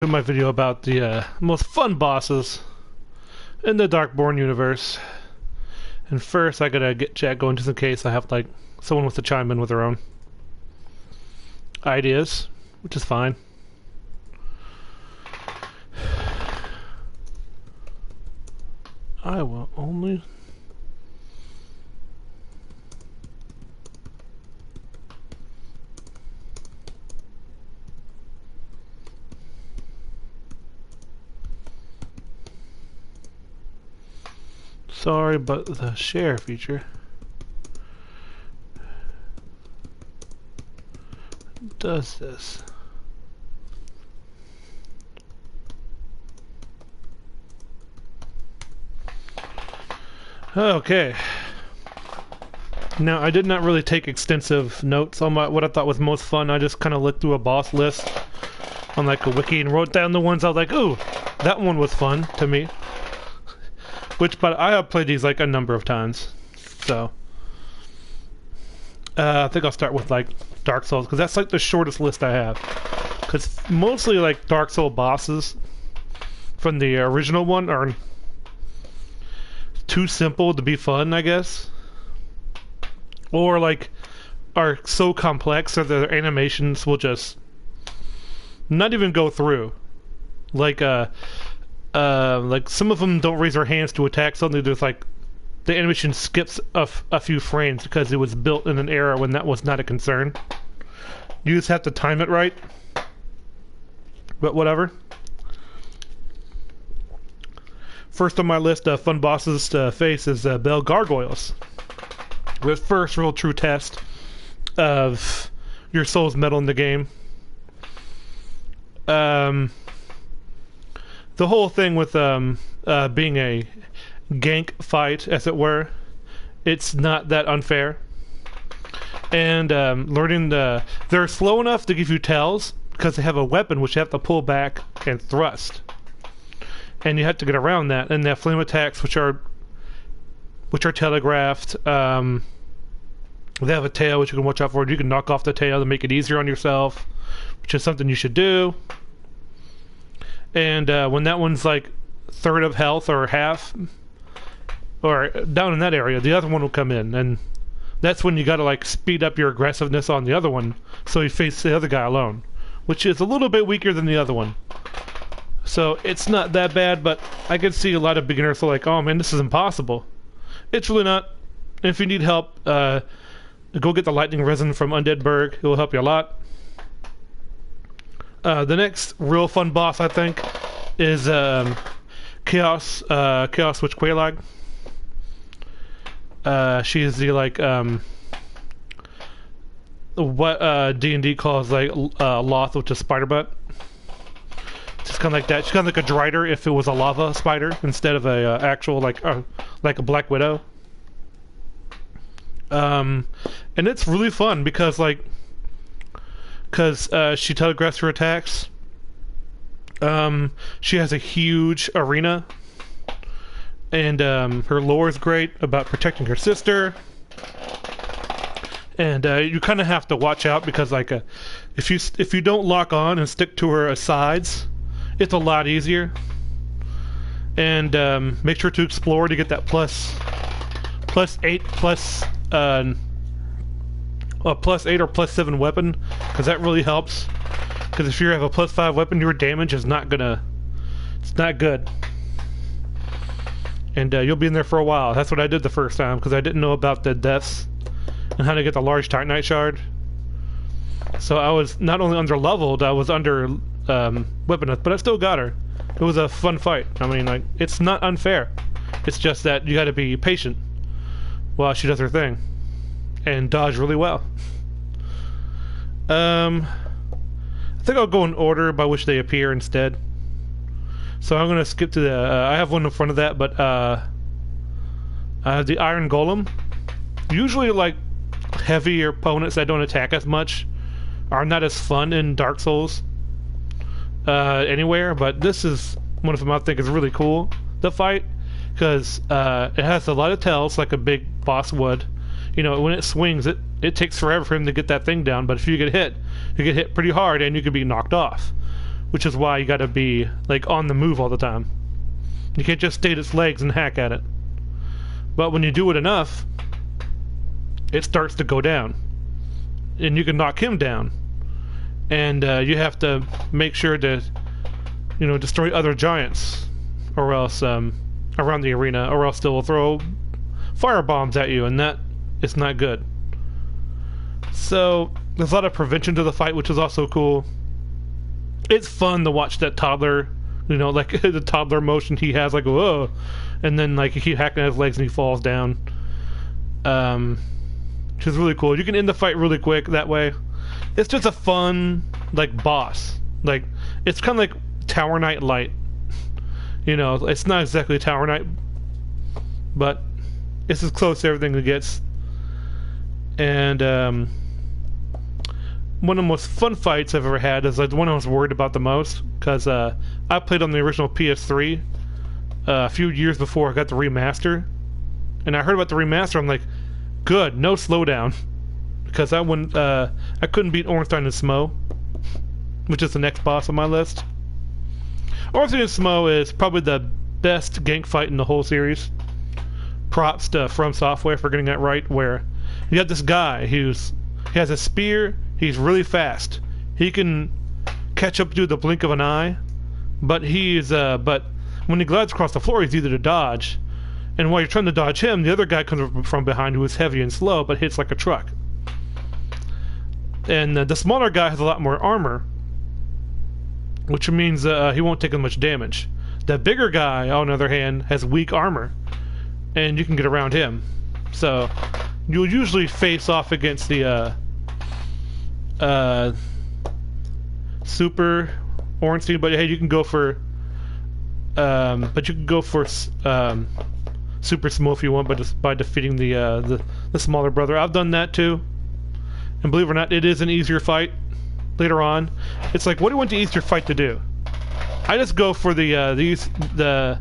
In my video about the most fun bosses in the Darkborne universe. And first, I gotta get chat going just in case I have like someone wants to chime in with their own ideas, which is fine. I will only. Sorry, but the share feature does this. Okay. Now, I did not really take extensive notes on what I thought was most fun. I just kind of looked through a boss list on like a wiki and wrote down the ones I was like, ooh, that one was fun to me. But I have played these like a number of times, so I think I'll start with like Dark Souls because that's like the shortest list I have. Because mostly like Dark Souls bosses from the original one are too simple to be fun, I guess, or like are so complex that their animations will just not even go through. Like some of them don't raise their hands to attack. Suddenly there's like the animation skips a few frames because it was built in an era when that was not a concern. You just have to time it right. But whatever. First on my list of fun bosses to face is Bell Gargoyles. The first real true test of your soul's metal in the game. The whole thing with being a gank fight, as it were, it's not that unfair. And learning they're slow enough to give you tells because they have a weapon which you have to pull back and thrust, and you have to get around that. And they have flame attacks which are telegraphed. They have a tail which you can watch out for. You can knock off the tail to make it easier on yourself, which is something you should do. And when that one's like third of health or half, or down in that area, the other one will come in, and that's when you gotta like speed up your aggressiveness on the other one, so you face the other guy alone, which is a little bit weaker than the other one. So it's not that bad, but I could see a lot of beginners are like, oh man, this is impossible. It's really not. If you need help, go get the lightning resin from Undead Berg. It will help you a lot. The next real fun boss, I think, is Chaos Witch Quelaag. She is the like what D&D calls like Loth, which is spider butt. Just kind of like that. She's kind of like a Drider if it was a lava spider instead of a actual like a Black Widow. And it's really fun because she telegraphs her attacks. She has a huge arena, and her lore is great about protecting her sister. And you kind of have to watch out because like if you don't lock on and stick to her sides, it's a lot easier. And make sure to explore to get that plus 8 a plus 8 or plus 7 weapon, because that really helps. Because if you have a plus 5 weapon, your damage is not gonna, it's not good, and you'll be in there for a while. That's what I did the first time because I didn't know about the deaths and how to get the large Titanite shard. So I was not only under leveled, I was under weaponless, but I still got her. It was a fun fight. I mean, like, it's not unfair. It's just that you got to be patient while she does her thing and dodge really well. I think I'll go in order by which they appear instead. So I'm gonna skip to the. I have one in front of that, but I have the Iron Golem. Usually, like heavier opponents that don't attack as much are not as fun in Dark Souls anywhere. But this is one of them I think is really cool to fight because it has a lot of tells like a big boss would. You know, when it swings, it takes forever for him to get that thing down, but if you get hit pretty hard and you can be knocked off. which is why you gotta be like on the move all the time. You can't just stay at its legs and hack at it. But when you do it enough, it starts to go down, and you can knock him down. And you have to make sure to, you know, destroy other giants, or else around the arena, or else they will throw fire bombs at you, and that is not good. So there's a lot of prevention to the fight, which is also cool. It's fun to watch that toddler, you know, like the toddler motion he has, like whoa, and then like you keep hacking at his legs and he falls down. Which is really cool. You can end the fight really quick that way. It's just a fun, like, boss. Like, it's kind of like Tower Knight Light. You know, it's not exactly Tower Knight, but it's as close to everything it gets. And one of the most fun fights I've ever had is like the one I was worried about the most, because I played on the original PS3 a few years before I got the remaster, and I heard about the remaster. I'm like, good, no slowdown, because I couldn't beat Ornstein and Smo, which is the next boss on my list. Ornstein and Smo is probably the best gank fight in the whole series. Props to From Software for getting that right. Where you got this guy he has a spear. He's really fast. He can catch up to the blink of an eye, but but when he glides across the floor, he's easy to dodge. And while you're trying to dodge him, the other guy comes from behind who is heavy and slow, but hits like a truck. And the smaller guy has a lot more armor, which means he won't take as much damage. The bigger guy, on the other hand, has weak armor, and you can get around him. So you'll usually face off against the Super Ornstein, but hey, you can go for Super Smo if you want, but just by defeating the smaller brother. I've done that too, and believe it or not, it is an easier fight later on. It's like, what do you want the easier fight to do? I just go for the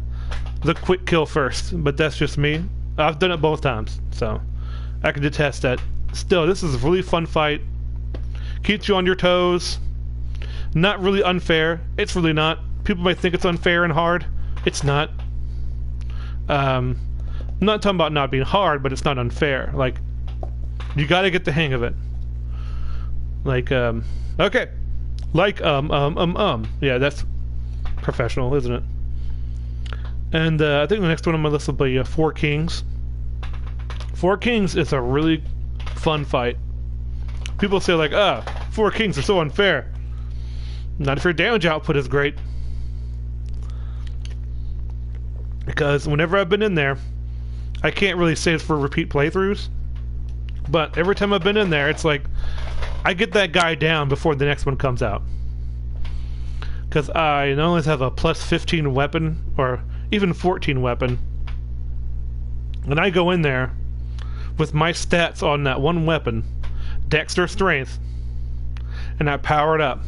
quick kill first, but that's just me. I've done it both times, so I can attest that. Still, this is a really fun fight. Keeps you on your toes. Not really unfair. It's really not. People might think it's unfair and hard. It's not. I'm not talking about not being hard, but it's not unfair. Like, you gotta get the hang of it. Like, okay. Like, yeah, that's professional, isn't it? And, I think the next one on my list will be, Four Kings. Four Kings is a really fun fight. People say, like, Four Kings are so unfair. Not if your damage output is great. Because whenever I've been in there, I can't really say it's for repeat playthroughs, but every time I've been in there, it's like I get that guy down before the next one comes out. Because I not only have a plus 15 weapon, or even 14 weapon, and I go in there with my stats on that one weapon, Dexter Strength, and I power it up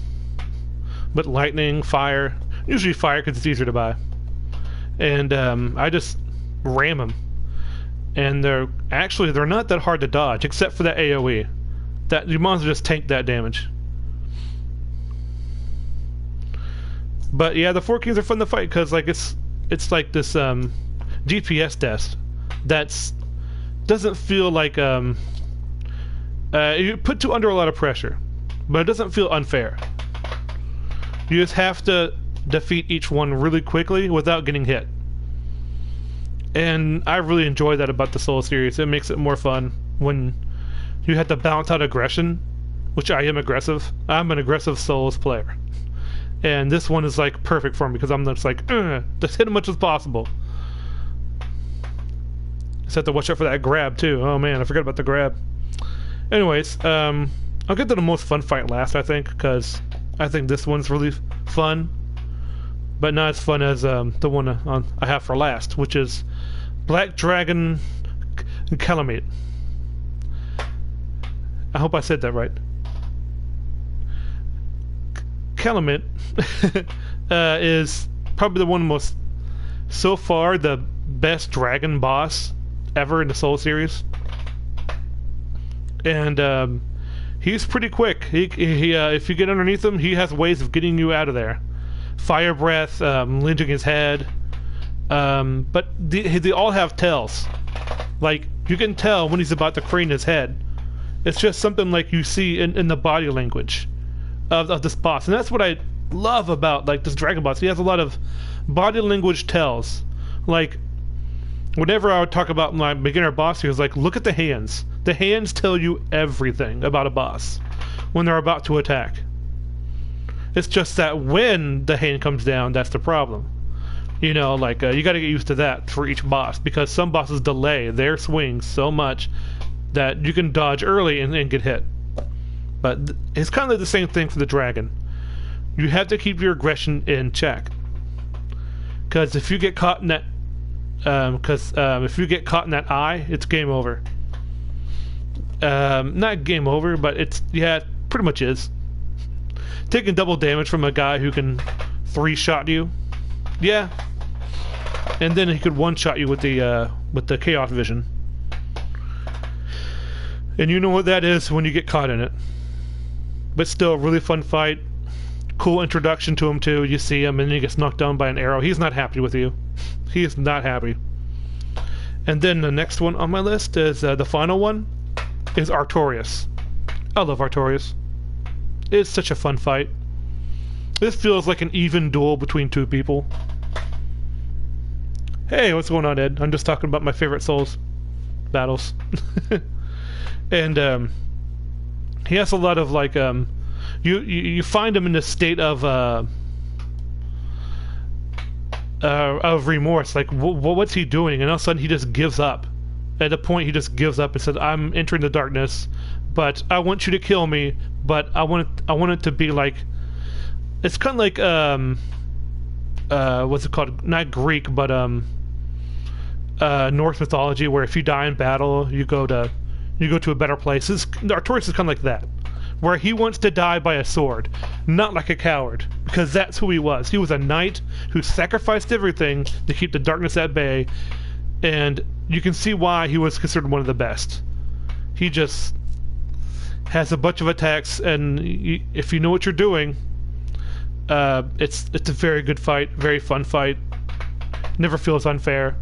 with lightning, fire, usually fire because it's easier to buy. And I just ram them, and they're not that hard to dodge, except for that AOE. That you might as well just tank that damage. But yeah, the Four Kings are fun to fight because like it's like this DPS test that's doesn't feel like you put you under a lot of pressure, but it doesn't feel unfair. You just have to defeat each one really quickly without getting hit. And I really enjoy that about the Soul series. It makes it more fun when you have to balance out aggression, which I am aggressive. I'm an aggressive Souls player. And this one is like perfect for me because I'm just like, just hit as much as possible. Just have to watch out for that grab too. Oh man, I forgot about the grab. Anyways, I'll get to the most fun fight last, I think, because I think this one's really fun, but not as fun as the one I have for last, which is Black Dragon Calamite. I hope I said that right. Calamite is probably the one most, so far, the best dragon boss ever in the Soul series. And he's pretty quick. He if you get underneath him, he has ways of getting you out of there. fire breath, lynching his head. But they all have tells. Like, you can tell when he's about to crane his head. It's just something like you see in the body language of this boss. And that's what I love about, like, this dragon boss. He has a lot of body language tells. Like, whenever I would talk about my beginner boss, he was like, look at the hands. The hands tell you everything about a boss when they're about to attack. It's just that when the hand comes down, that's the problem. You know, like, you gotta get used to that for each boss, because some bosses delay their swings so much that you can dodge early and get hit. But it's kind of the same thing for the dragon. You have to keep your aggression in check. Because if you get caught in that... if you get caught in that eye, it's game over. Not game over, but it's... yeah, it pretty much is. Taking double damage from a guy who can 3-shot you. Yeah. And then he could one-shot you with the Chaos Vision. And you know what that is when you get caught in it. But still, a really fun fight. Cool introduction to him, too. You see him, and then he gets knocked down by an arrow. He's not happy with you. He is not happy. And then the next one on my list is, the final one, is Arcturus. I love Arcturus. It's such a fun fight. This feels like an even duel between two people. Hey, what's going on, Ed? I'm just talking about my favorite Souls battles. And he has a lot of, like, you find him in a state of remorse. Like, what's he doing? And all of a sudden he just gives up. At a point he just gives up and says, I'm entering the darkness, but I want you to kill me, but I want it to be like, it's kind of like what's it called? Not Greek, but Norse mythology, where if you die in battle, you go to a better place. Arcturus is kind of like that, where he wants to die by a sword, not like a coward, because that's who he was. He was a knight who sacrificed everything to keep the darkness at bay, and you can see why he was considered one of the best. He just has a bunch of attacks, and if you know what you're doing, it's a very good fight, very fun fight. Never feels unfair.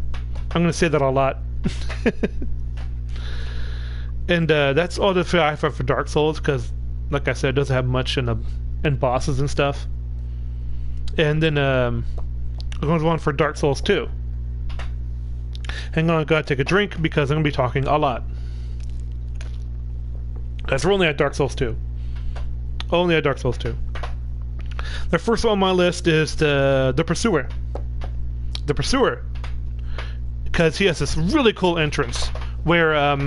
I'm going to say that a lot. And that's all the feel I have for Dark Souls, because, like I said, it doesn't have much in bosses and stuff. And then I'm going to go on for Dark Souls 2. Hang on, I gotta take a drink because I'm going to be talking a lot. Because we're only at Dark Souls 2. Only at Dark Souls 2. The first one on my list is the Pursuer. The Pursuer. Because he has this really cool entrance where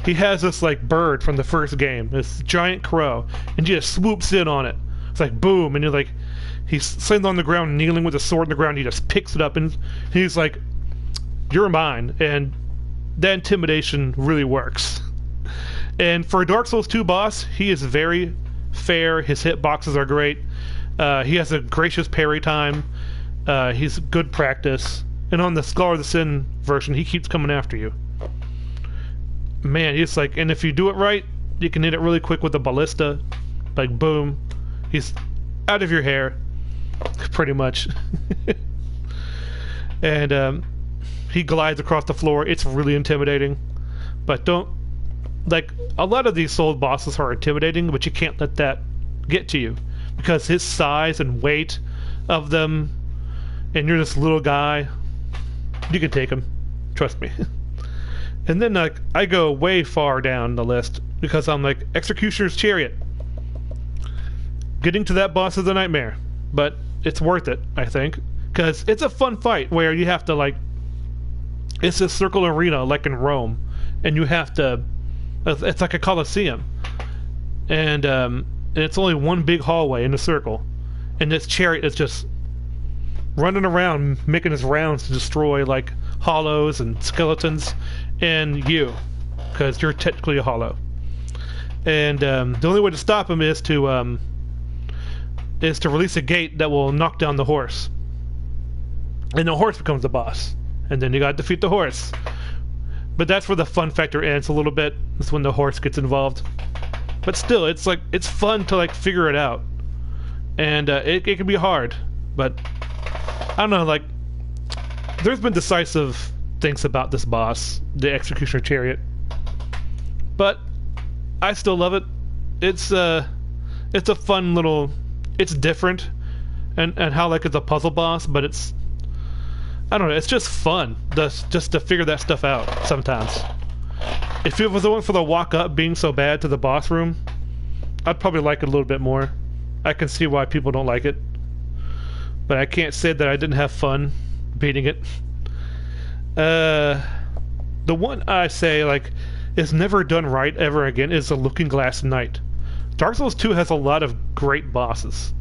he has this, like, bird from the first game, this giant crow, and he just swoops in on it. It's like boom, and you're like, he's sitting on the ground, kneeling with a sword in the ground. He just picks it up, and he's like, "You're mine." And that intimidation really works. And for a Dark Souls 2 boss, he is very fair. His hitboxes are great. He has a gracious parry time. He's good practice. And on the Scholar of the Sin version, he keeps coming after you. Man, he's like, and if you do it right, you can hit it really quick with a ballista. Like, boom. He's out of your hair. Pretty much. And he glides across the floor. It's really intimidating. But don't... like, a lot of these Souls bosses are intimidating, but you can't let that get to you. Because his size and weight of them, and you're this little guy, you can take him. Trust me. And then, like, I go way far down the list, because I'm like, Executioner's Chariot. Getting to that boss is a nightmare, but it's worth it, I think. Because it's a fun fight where you have to, like... it's a circle arena, like in Rome. And you have to... it's like a Colosseum. And it's only one big hallway in a circle. And this chariot is just running around, making his rounds to destroy, like, hollows and skeletons. And you. Because you're technically a hollow. And the only way to stop him is to release a gate that will knock down the horse. And the horse becomes the boss. And then you gotta defeat the horse. But that's where the fun factor ends a little bit. It's when the horse gets involved. But still, it's like, it's fun to, like, figure it out. And it can be hard. But I don't know, like, there's been decisive things about this boss, the Executioner Chariot, but I still love it. It's a fun little, it's different, and how like it's a puzzle boss, but it's, I don't know, it's just fun just to figure that stuff out sometimes. If it wasn't for the walk up being so bad to the boss room, I'd probably like it a little bit more. I can see why people don't like it, but I can't say that I didn't have fun beating it. The one I say like is never done right ever again is the Looking Glass Knight. Dark Souls 2 has a lot of great bosses,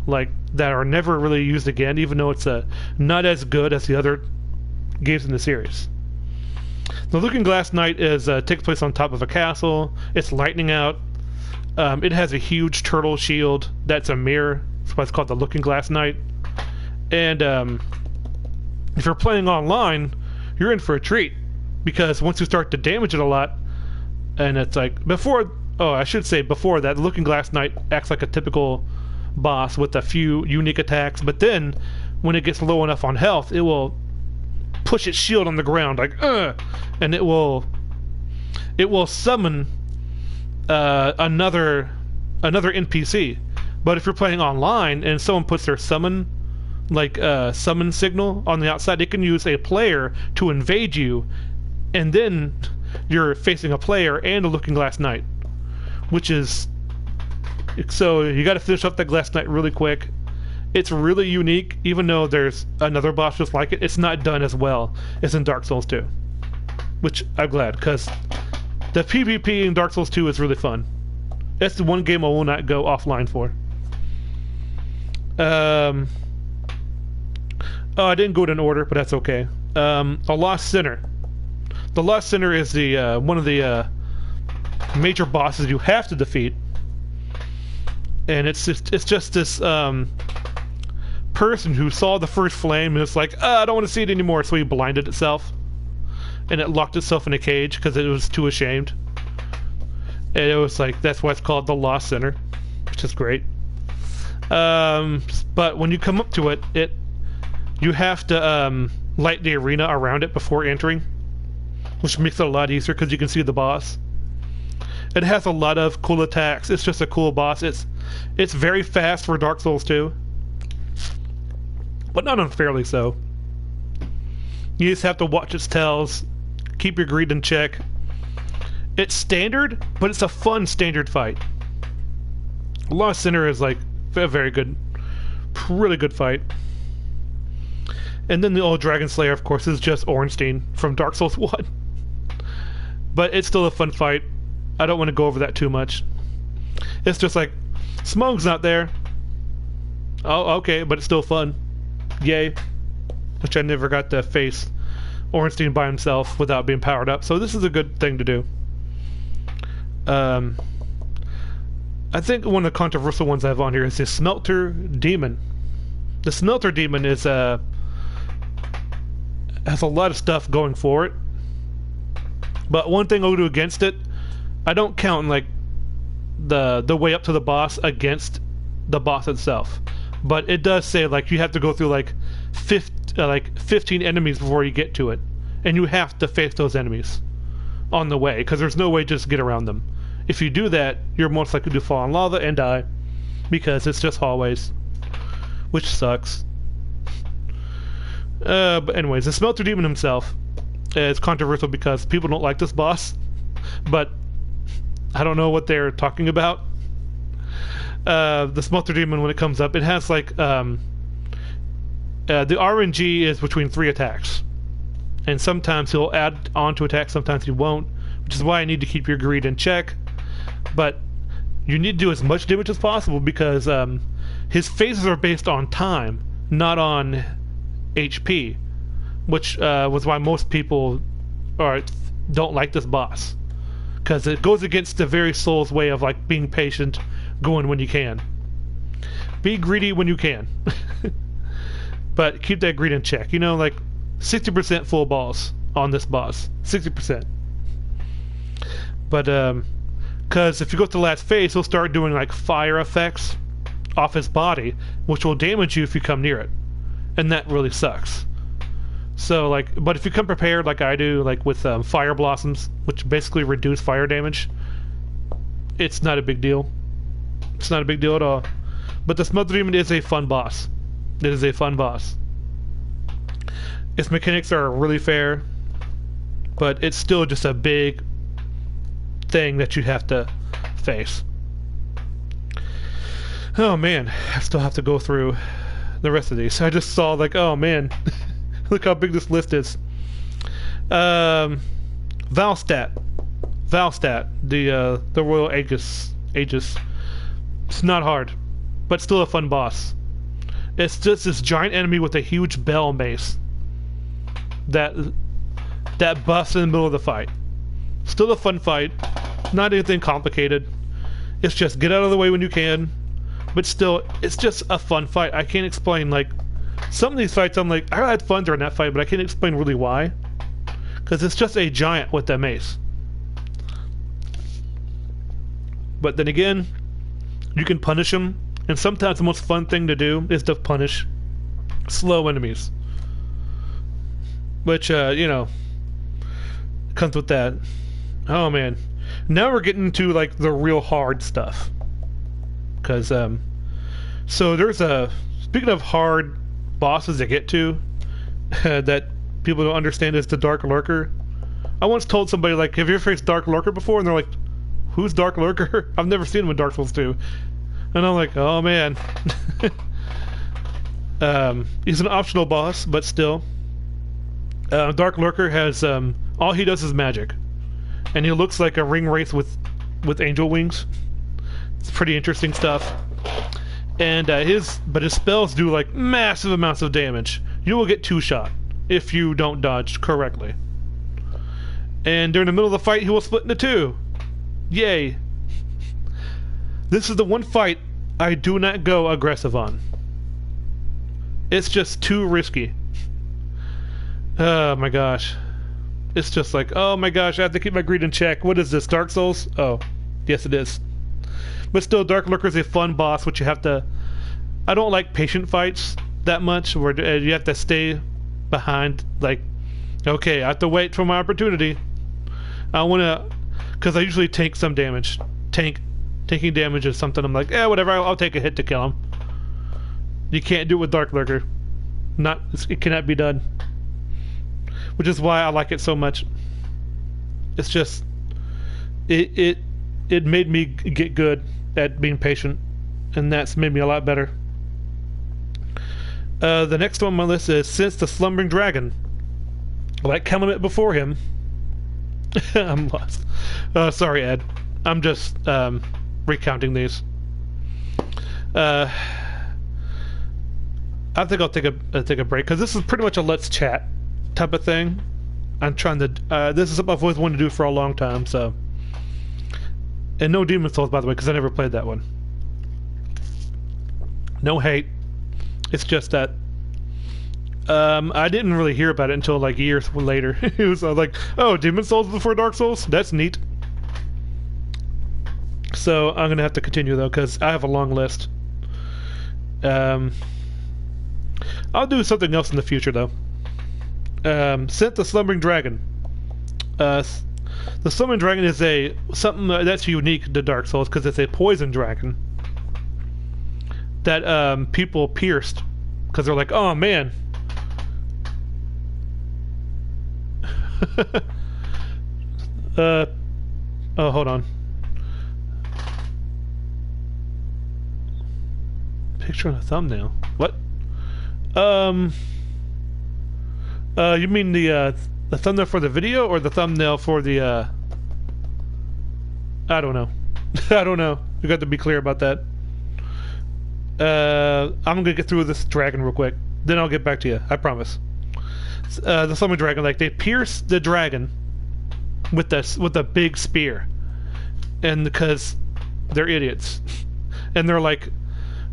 like, that are never really used again, even though it's not as good as the other games in the series. The Looking Glass Knight takes place on top of a castle. It's lightning out. It has a huge turtle shield that's a mirror. That's why it's called the Looking Glass Knight. And if you're playing online, you're in for a treat, because once you start to damage it a lot, and it's like before that, the Looking Glass Knight acts like a typical boss with a few unique attacks, but then when it gets low enough on health, it will push its shield on the ground like and it will summon another NPC. But if you're playing online and someone puts their summon signal on the outside, it can use a player to invade you, and then you're facing a player and a Looking Glass Knight, which is, so you got to finish up that Glass Knight really quick. It's really unique, even though there's another boss just like it. It's not done as well as in Dark Souls 2, which I'm glad, because the PvP in Dark Souls 2 is really fun. That's the one game I will not go offline for. Oh, I didn't go in order, but that's okay. A Lost Sinner. The Lost Sinner is the one of the major bosses you have to defeat, and it's just this person who saw the first flame and it's like, I don't want to see it anymore, so he blinded itself, and it locked itself in a cage because it was too ashamed. And it was like, that's why it's called the Lost Sinner, which is great. But when you come up to it, you have to light the arena around it before entering, which makes it a lot easier because you can see the boss. It has a lot of cool attacks. It's just a cool boss. It's very fast for Dark Souls 2, but not unfairly so. You just have to watch its tells, keep your greed in check. It's standard, but it's a fun standard fight. Lost Sinner is like a very good, really good fight. And then the old Dragon Slayer, of course, is just Ornstein from Dark Souls 1. But it's still a fun fight. I don't want to go over that too much. It's just like, Smog's not there. Oh, okay, but it's still fun. Yay. Which I never got to face Ornstein by himself without being powered up, so this is a good thing to do. I think one of the controversial ones I have on here is the Smelter Demon. The Smelter Demon is has a lot of stuff going for it, but one thing I'll do against it, I don't count like the way up to the boss against the boss itself, but it does say like you have to go through like 15 enemies before you get to it, and you have to face those enemies on the way, because there's no way to just get around them. If you do that, you're most likely to fall in lava and die, because it's just hallways, which sucks. But anyways, the Smelter Demon himself is controversial because people don't like this boss, but I don't know what they're talking about. The Smelter Demon, when it comes up, it has like the RNG is between 3 attacks, and sometimes he'll add on to attacks, sometimes he won't, which is why I need to keep your greed in check. But you need to do as much damage as possible, because his phases are based on time, not on HP, which was why most people don't like this boss, because it goes against the very Souls way of like being patient, going when you can. Be greedy when you can. But keep that greed in check. You know, like 60% full balls on this boss. 60%. But because if you go to the last phase, he'll start doing like fire effects off his body, which will damage you if you come near it, and that really sucks. So like, but if you come prepared like I do, like with fire blossoms, which basically reduce fire damage, it's not a big deal. It's not a big deal at all. But the Smother Demon is a fun boss. It is a fun boss. Its mechanics are really fair, but it's still just a big thing that you have to face. Oh man, I still have to go through the rest of these. I just saw like, oh man, look how big this list is. Valstat, the Royal Aegis. It's not hard, but still a fun boss. It's just this giant enemy with a huge bell mace that busts in the middle of the fight. Still a fun fight, not anything complicated. It's just get out of the way when you can, but still, it's just a fun fight. I can't explain, like, some of these fights I'm like, I had fun during that fight, but I can't explain really why. Because it's just a giant with that mace. But then again, you can punish him, and sometimes the most fun thing to do is to punish slow enemies. Which, you know, comes with that. Oh man. Now we're getting to, like, the real hard stuff. Because, so there's a, speaking of hard bosses to get to, that people don't understand is the Dark Lurker. I once told somebody, like, have you ever faced Dark Lurker before? And they're like, who's Dark Lurker? I've never seen him in Dark Souls 2. And I'm like, oh man. He's an optional boss, but still. Dark Lurker has, all he does is magic. And he looks like a ring wraith with angel wings. It's pretty interesting stuff. And his spells do like massive amounts of damage. You will get 2-shot if you don't dodge correctly. And during the middle of the fight, he will split into 2. Yay. This is the one fight I do not go aggressive on. It's just too risky. Oh my gosh. It's just like, oh my gosh, I have to keep my greed in check. What is this, Dark Souls? Oh, yes it is. But still, Dark Lurker is a fun boss, which you have to... I don't like patient fights that much, where you have to stay behind, like, okay, I have to wait for my opportunity. I want to... Because I usually take some damage. Taking damage is something I'm like, whatever, I'll take a hit to kill him. You can't do it with Dark Lurker. It cannot be done. Which is why I like it so much. It's just... It made me get good at being patient, and that's made me a lot better. The next one on my list is Since the Slumbering Dragon. Like Calumet before him. I'm lost. Sorry, Ed. I'm just recounting these. I think I'll take a break, because this is pretty much a let's chat type of thing. I'm trying to... this is something I've always wanted to do for a long time, so... And no Demon Souls, by the way, because I never played that one. No hate. It's just that I didn't really hear about it until like years later. It was like, oh, Demon Souls before Dark Souls? That's neat. So I'm going to have to continue, though, because I have a long list. I'll do something else in the future, though. Sent the Slumbering Dragon. The Slumbering Dragon is something that's unique to Dark Souls, because it's a poison dragon that people pierced, because they're like, oh man. Oh, hold on. Picture on a thumbnail. What? You mean the thumbnail for the video, or the thumbnail for the, I don't know. I don't know. We got to be clear about that. I'm gonna get through this dragon real quick. Then I'll get back to you. I promise. The Slumbering Dragon, like, they pierce the dragon with a big spear. And because they're idiots. And they're like...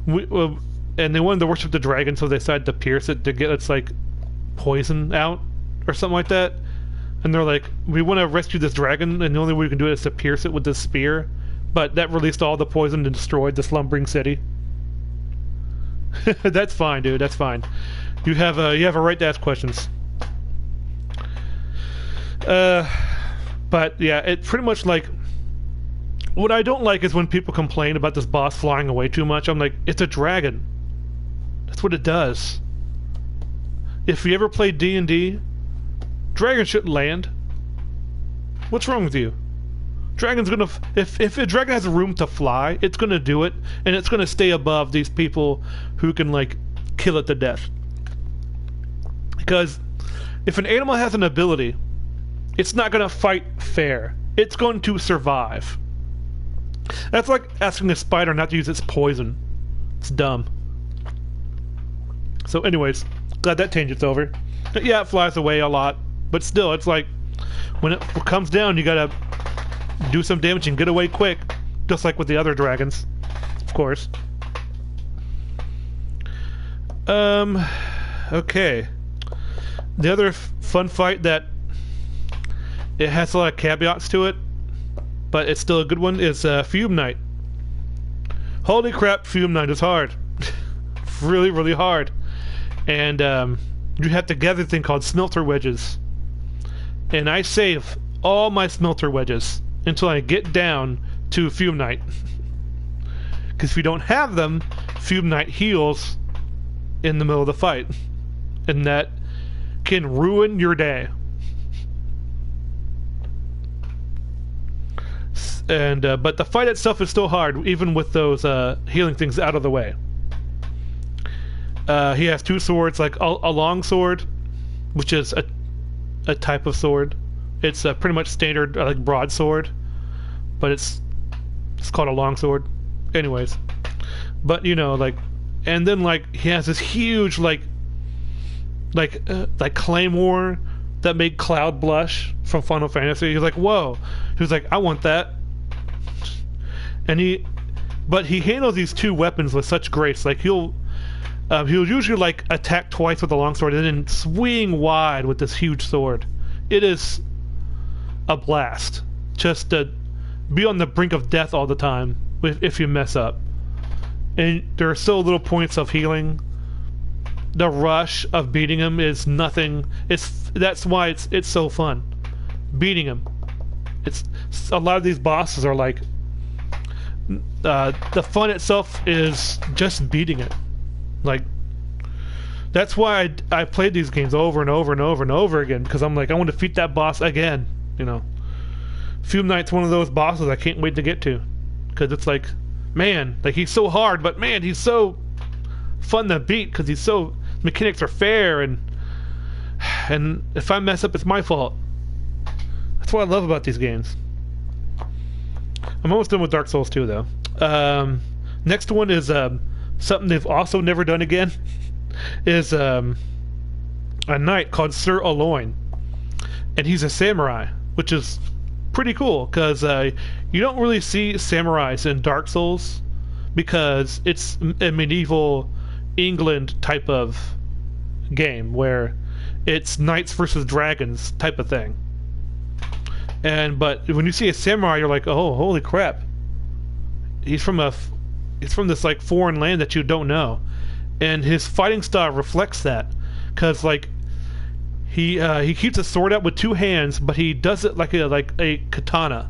and they wanted to worship the dragon, so they decided to pierce it to get its, like, poison out. Or something like that. And they're like, we want to rescue this dragon, and the only way we can do it is to pierce it with this spear. But that released all the poison and destroyed the slumbering city. That's fine, dude. That's fine. You have a right to ask questions. But yeah, it pretty much like. What I don't like is when people complain about this boss flying away too much. I'm like, it's a dragon. That's what it does. If you ever played D&D, dragons shouldn't land. What's wrong with you? Dragon's gonna... If a dragon has room to fly, it's gonna do it, and it's gonna stay above these people who can, like, kill it to death. Because if an animal has an ability, it's not gonna fight fair. It's going to survive. That's like asking a spider not to use its poison. It's dumb. So anyways, glad that tangent's over. Yeah, it flies away a lot, but still, it's like, when it comes down, you gotta do some damage and get away quick, just like with the other dragons, of course. Okay. The other fun fight that it has a lot of caveats to it, but it's still a good one, is Fume Knight. Holy crap, Fume Knight is hard. Really, really hard. And you have to gather a thing called smelter wedges. And I save all my smelter wedges until I get down to Fume Knight. Because if you don't have them, Fume Knight heals in the middle of the fight. And that can ruin your day. And but the fight itself is still hard, even with those healing things out of the way. He has two swords, like a long sword, which is a type of sword. It's a pretty much standard like broadsword, but it's called a long sword. Anyways, but you know, like, and then like he has this huge like claymore that made Cloud blush from Final Fantasy. He's like, whoa. He was like, I want that. And he handles these two weapons with such grace. Like he'll usually like attack twice with the longsword and then swing wide with this huge sword. It is a blast just to be on the brink of death all the time if you mess up. And there are so little points of healing. The rush of beating him is nothing. That's why it's so fun beating him. It's a lot of these bosses are like. The fun itself is just beating it. Like, that's why I played these games over and over and over and over again, because I'm like, I want to defeat that boss again, you know. Fume Knight's one of those bosses I can't wait to get to, because it's like, man, like he's so hard, but man, he's so fun to beat, because he's so, mechanics are fair, and if I mess up, it's my fault. That's what I love about these games. I'm almost done with Dark Souls 2, though. Next one is something they've also never done again. Is a knight called Sir Aloin, and he's a samurai, which is pretty cool because you don't really see samurais in Dark Souls because it's a medieval England type of game where it's knights versus dragons type of thing. But when you see a samurai, you're like, oh, holy crap! He's from this like foreign land that you don't know, and his fighting style reflects that, because like he keeps a sword out with two hands, but he does it like a katana,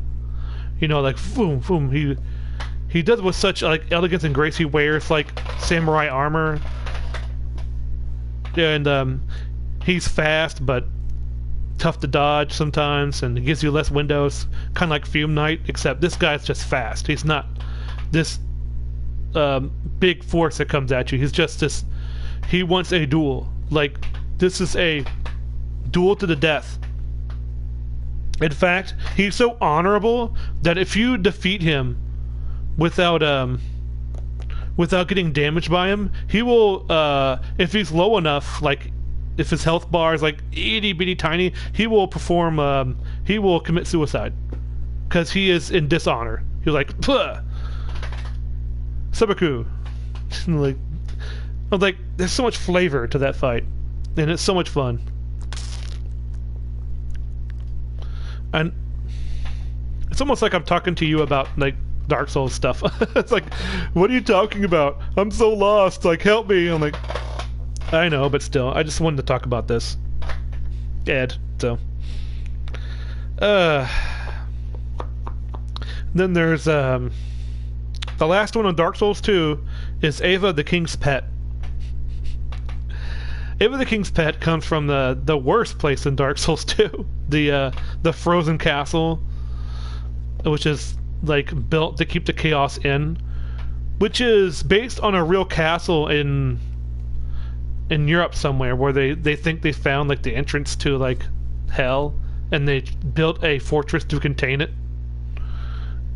you know, like boom, boom. He does it with such like elegance and grace. He wears like samurai armor, and he's fast, but tough to dodge sometimes, and it gives you less windows, kind of like Fume Knight, except this guy's just fast. He's not this big force that comes at you. He's just this. He wants a duel. Like, this is a duel to the death. In fact, he's so honorable that if you defeat him without getting damaged by him, he will, if he's low enough, like if his health bar is like itty bitty tiny, he will he will commit suicide because he is in dishonor. He's like, puh, Sabaku. like there's so much flavor to that fight, and it's so much fun. And it's almost like I'm talking to you about like Dark Souls stuff. It's like, what are you talking about? I'm so lost. Like, help me. I'm like, I know, but still, I just wanted to talk about this. Ed, so. Then there's, the last one on Dark Souls 2 is Ava the King's Pet. Ava the King's Pet comes from the worst place in Dark Souls 2. The frozen castle, which is like built to keep the chaos in, which is based on a real castle in Europe somewhere, where they think they found like the entrance to like hell, and they built a fortress to contain it.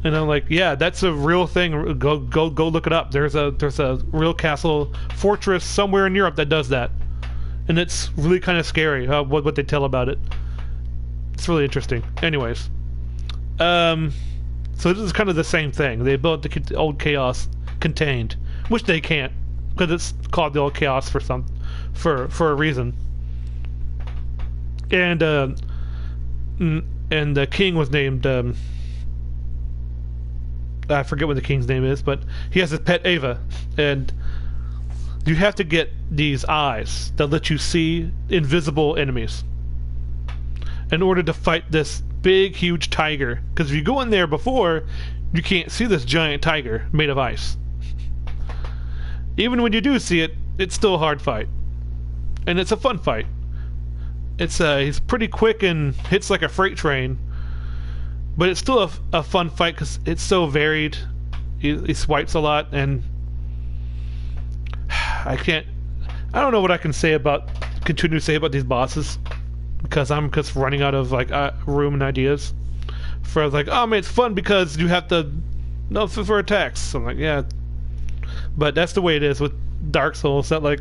And I'm like, yeah, that's a real thing. Go look it up. There's a real castle fortress somewhere in Europe that does that. And it's really kind of scary what they tell about it. It's really interesting. Anyways, so this is kind of the same thing. They built to keep the old chaos contained, which they can't, because it's called the old chaos for a reason. And the king was named I forget what the king's name is, but he has his pet Ava, and you have to get these eyes that let you see invisible enemies in order to fight this big, huge tiger. Because if you go in there before, you can't see this giant tiger made of ice. Even when you do see it, it's still a hard fight. And it's a fun fight. He's pretty quick and hits like a freight train. But it's still a fun fight because it's so varied. He swipes a lot, and I don't know what I can continue to say about these bosses, because I'm just running out of like room and ideas. For like, oh man, it's fun because you have to for attacks. So I'm like, yeah, but that's the way it is with Dark Souls. That like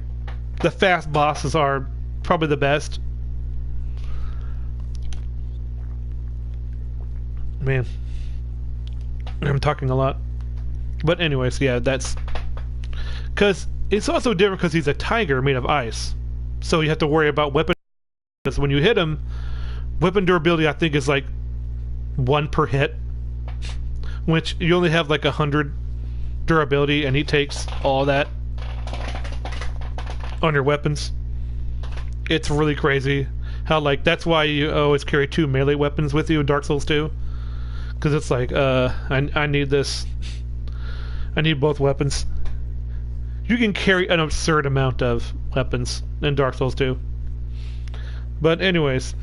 the fast bosses are probably the best. Man, I'm talking a lot. But anyways, yeah, that's because it's also different because he's a tiger made of ice, so you have to worry about weapon. Because when you hit him, weapon durability I think is like 1 per hit, which you only have like 100 durability, and he takes all that on your weapons. It's really crazy how like that's why you always carry 2 melee weapons with you in Dark Souls 2. Because it's like, I need this. I need both weapons. You can carry an absurd amount of weapons in Dark Souls 2. But anyways,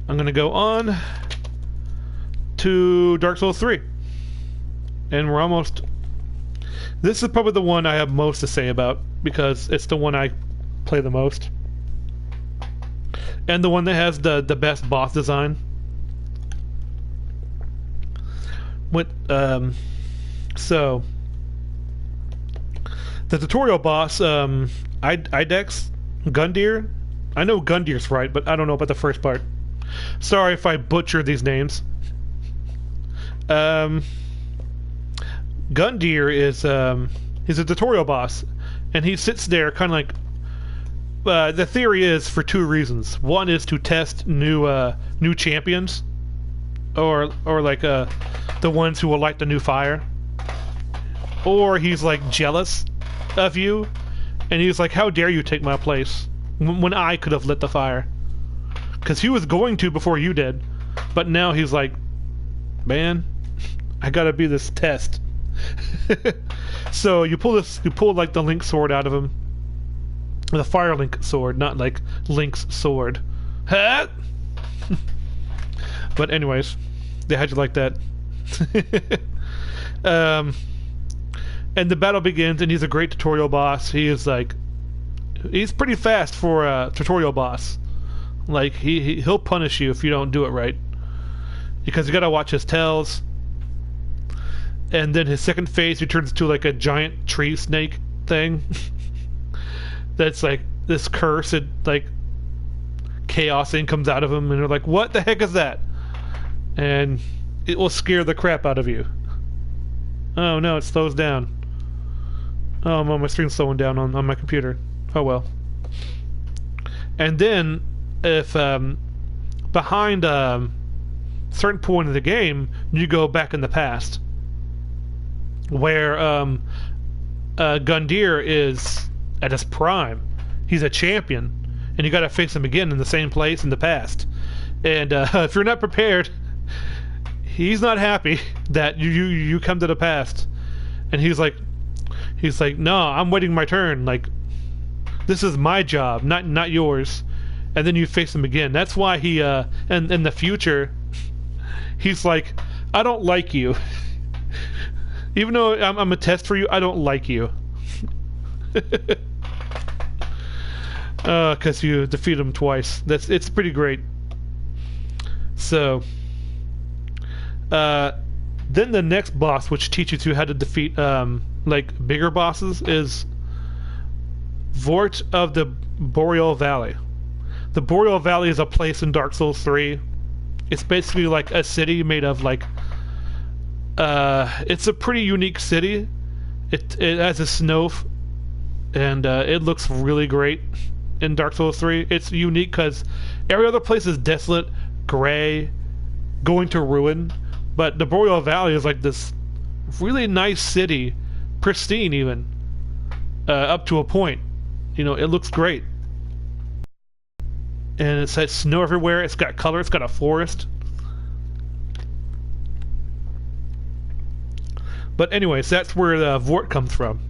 I'm going to go on to Dark Souls 3. And we're almost... This is probably the one I have most to say about, because it's the one I play the most. And the one that has the best boss design. So the tutorial boss, Idex Gundyr. I know Gundyr's right, but I don't know about the first part. Sorry if I butcher these names. Gundyr is he's a tutorial boss, and he sits there kind of like. The theory is for 2 reasons. One is to test new champions, or like the ones who will light the new fire. Or he's like jealous of you, and he's like, how dare you take my place when I could have lit the fire? Because he was going to before you did, but now he's like, man, I gotta be this test. So you pull like the Link sword out of him, the Fire Link sword, not like Link's sword. Huh? But anyways, how'd you like that? And the battle begins, and he's a great tutorial boss. He's pretty fast for a tutorial boss. Like he'll punish you if you don't do it right, because you gotta watch his tells. And then his second phase, he turns into like a giant tree snake thing. That's like this curse, and like chaos thing comes out of him, and you're like, what the heck is that? And it will scare the crap out of you. Oh no, it slows down. Oh, my screen's slowing down on my computer. Oh well. And then, if behind certain point of the game, you go back in the past, where Gundyr is at his prime. He's a champion, and you got to face him again in the same place in the past. And if you're not prepared, he's not happy that you come to the past. And he's like, no, I'm waiting my turn. Like, this is my job, not yours. And then you face him again. That's why he and in the future, he's like, I don't like you. Even though I'm a test for you, I don't like you. Because you defeat him twice. It's pretty great. So, then the next boss, which teaches you how to defeat like bigger bosses, is Vort of the Boreal Valley. The Boreal Valley is a place in Dark Souls 3. It's basically like a city made of like. It's a pretty unique city. It has a snow, and it looks really great in Dark Souls 3. It's unique because every other place is desolate, gray, going to ruin. But the Boreal Valley is like this really nice city, pristine even, up to a point. You know, it looks great. And it has snow everywhere. It's got color. It's got a forest. But anyways, that's where the Vort comes from.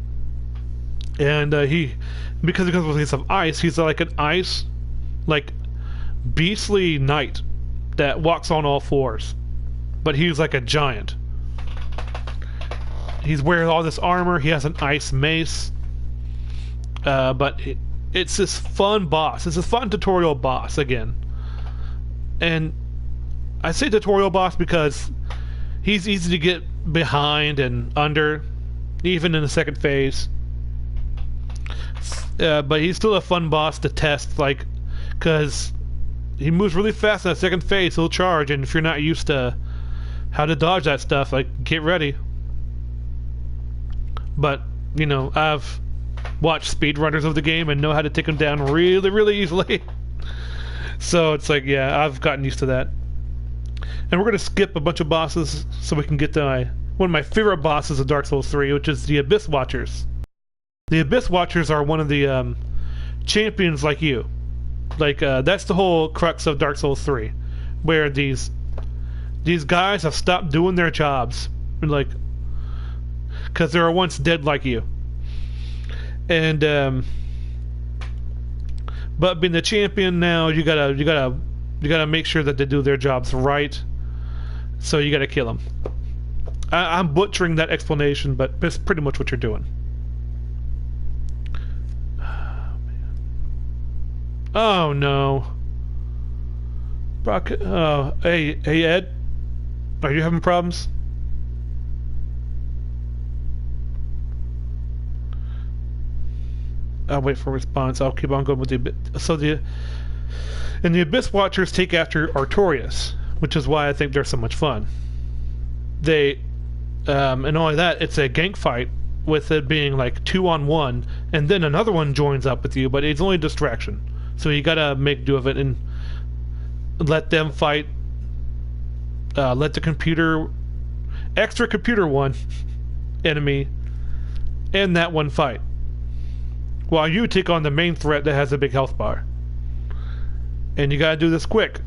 And because he comes with some ice, he's like an ice, like, beastly knight that walks on all fours. But he's like a giant. He's wearing all this armor. He has an ice mace. But it's this fun boss. It's a fun tutorial boss again. And I say tutorial boss because he's easy to get behind and under, even in the second phase. But he's still a fun boss to test, like, because he moves really fast in that second phase. He'll charge, and if you're not used to how to dodge that stuff, like, get ready. But, you know, I've watched speedrunners of the game and know how to take him down really, really easily. So it's like, yeah, I've gotten used to that. And we're going to skip a bunch of bosses so we can get to one of my favorite bosses of Dark Souls 3, which is the Abyss Watchers. The Abyss Watchers are one of the champions like you. Like, that's the whole crux of Dark Souls 3, where these guys have stopped doing their jobs, like, because they were once dead like you. And but being the champion now, you gotta make sure that they do their jobs right. So you gotta kill them. I'm butchering that explanation, but that's pretty much what you're doing. Oh no. Brock, oh, hey Ed, are you having problems? I'll wait for a response. I'll keep on going with the Abyss Watchers take after Arcturus, which is why I think they're so much fun. They, and only that, it's a gank fight with it being like 2-on-1, and then another one joins up with you, but it's only a distraction. So you gotta make do of it and let them fight. Let the extra computer one enemy and that one fight, while you take on the main threat that has a big health bar. And you gotta do this quick.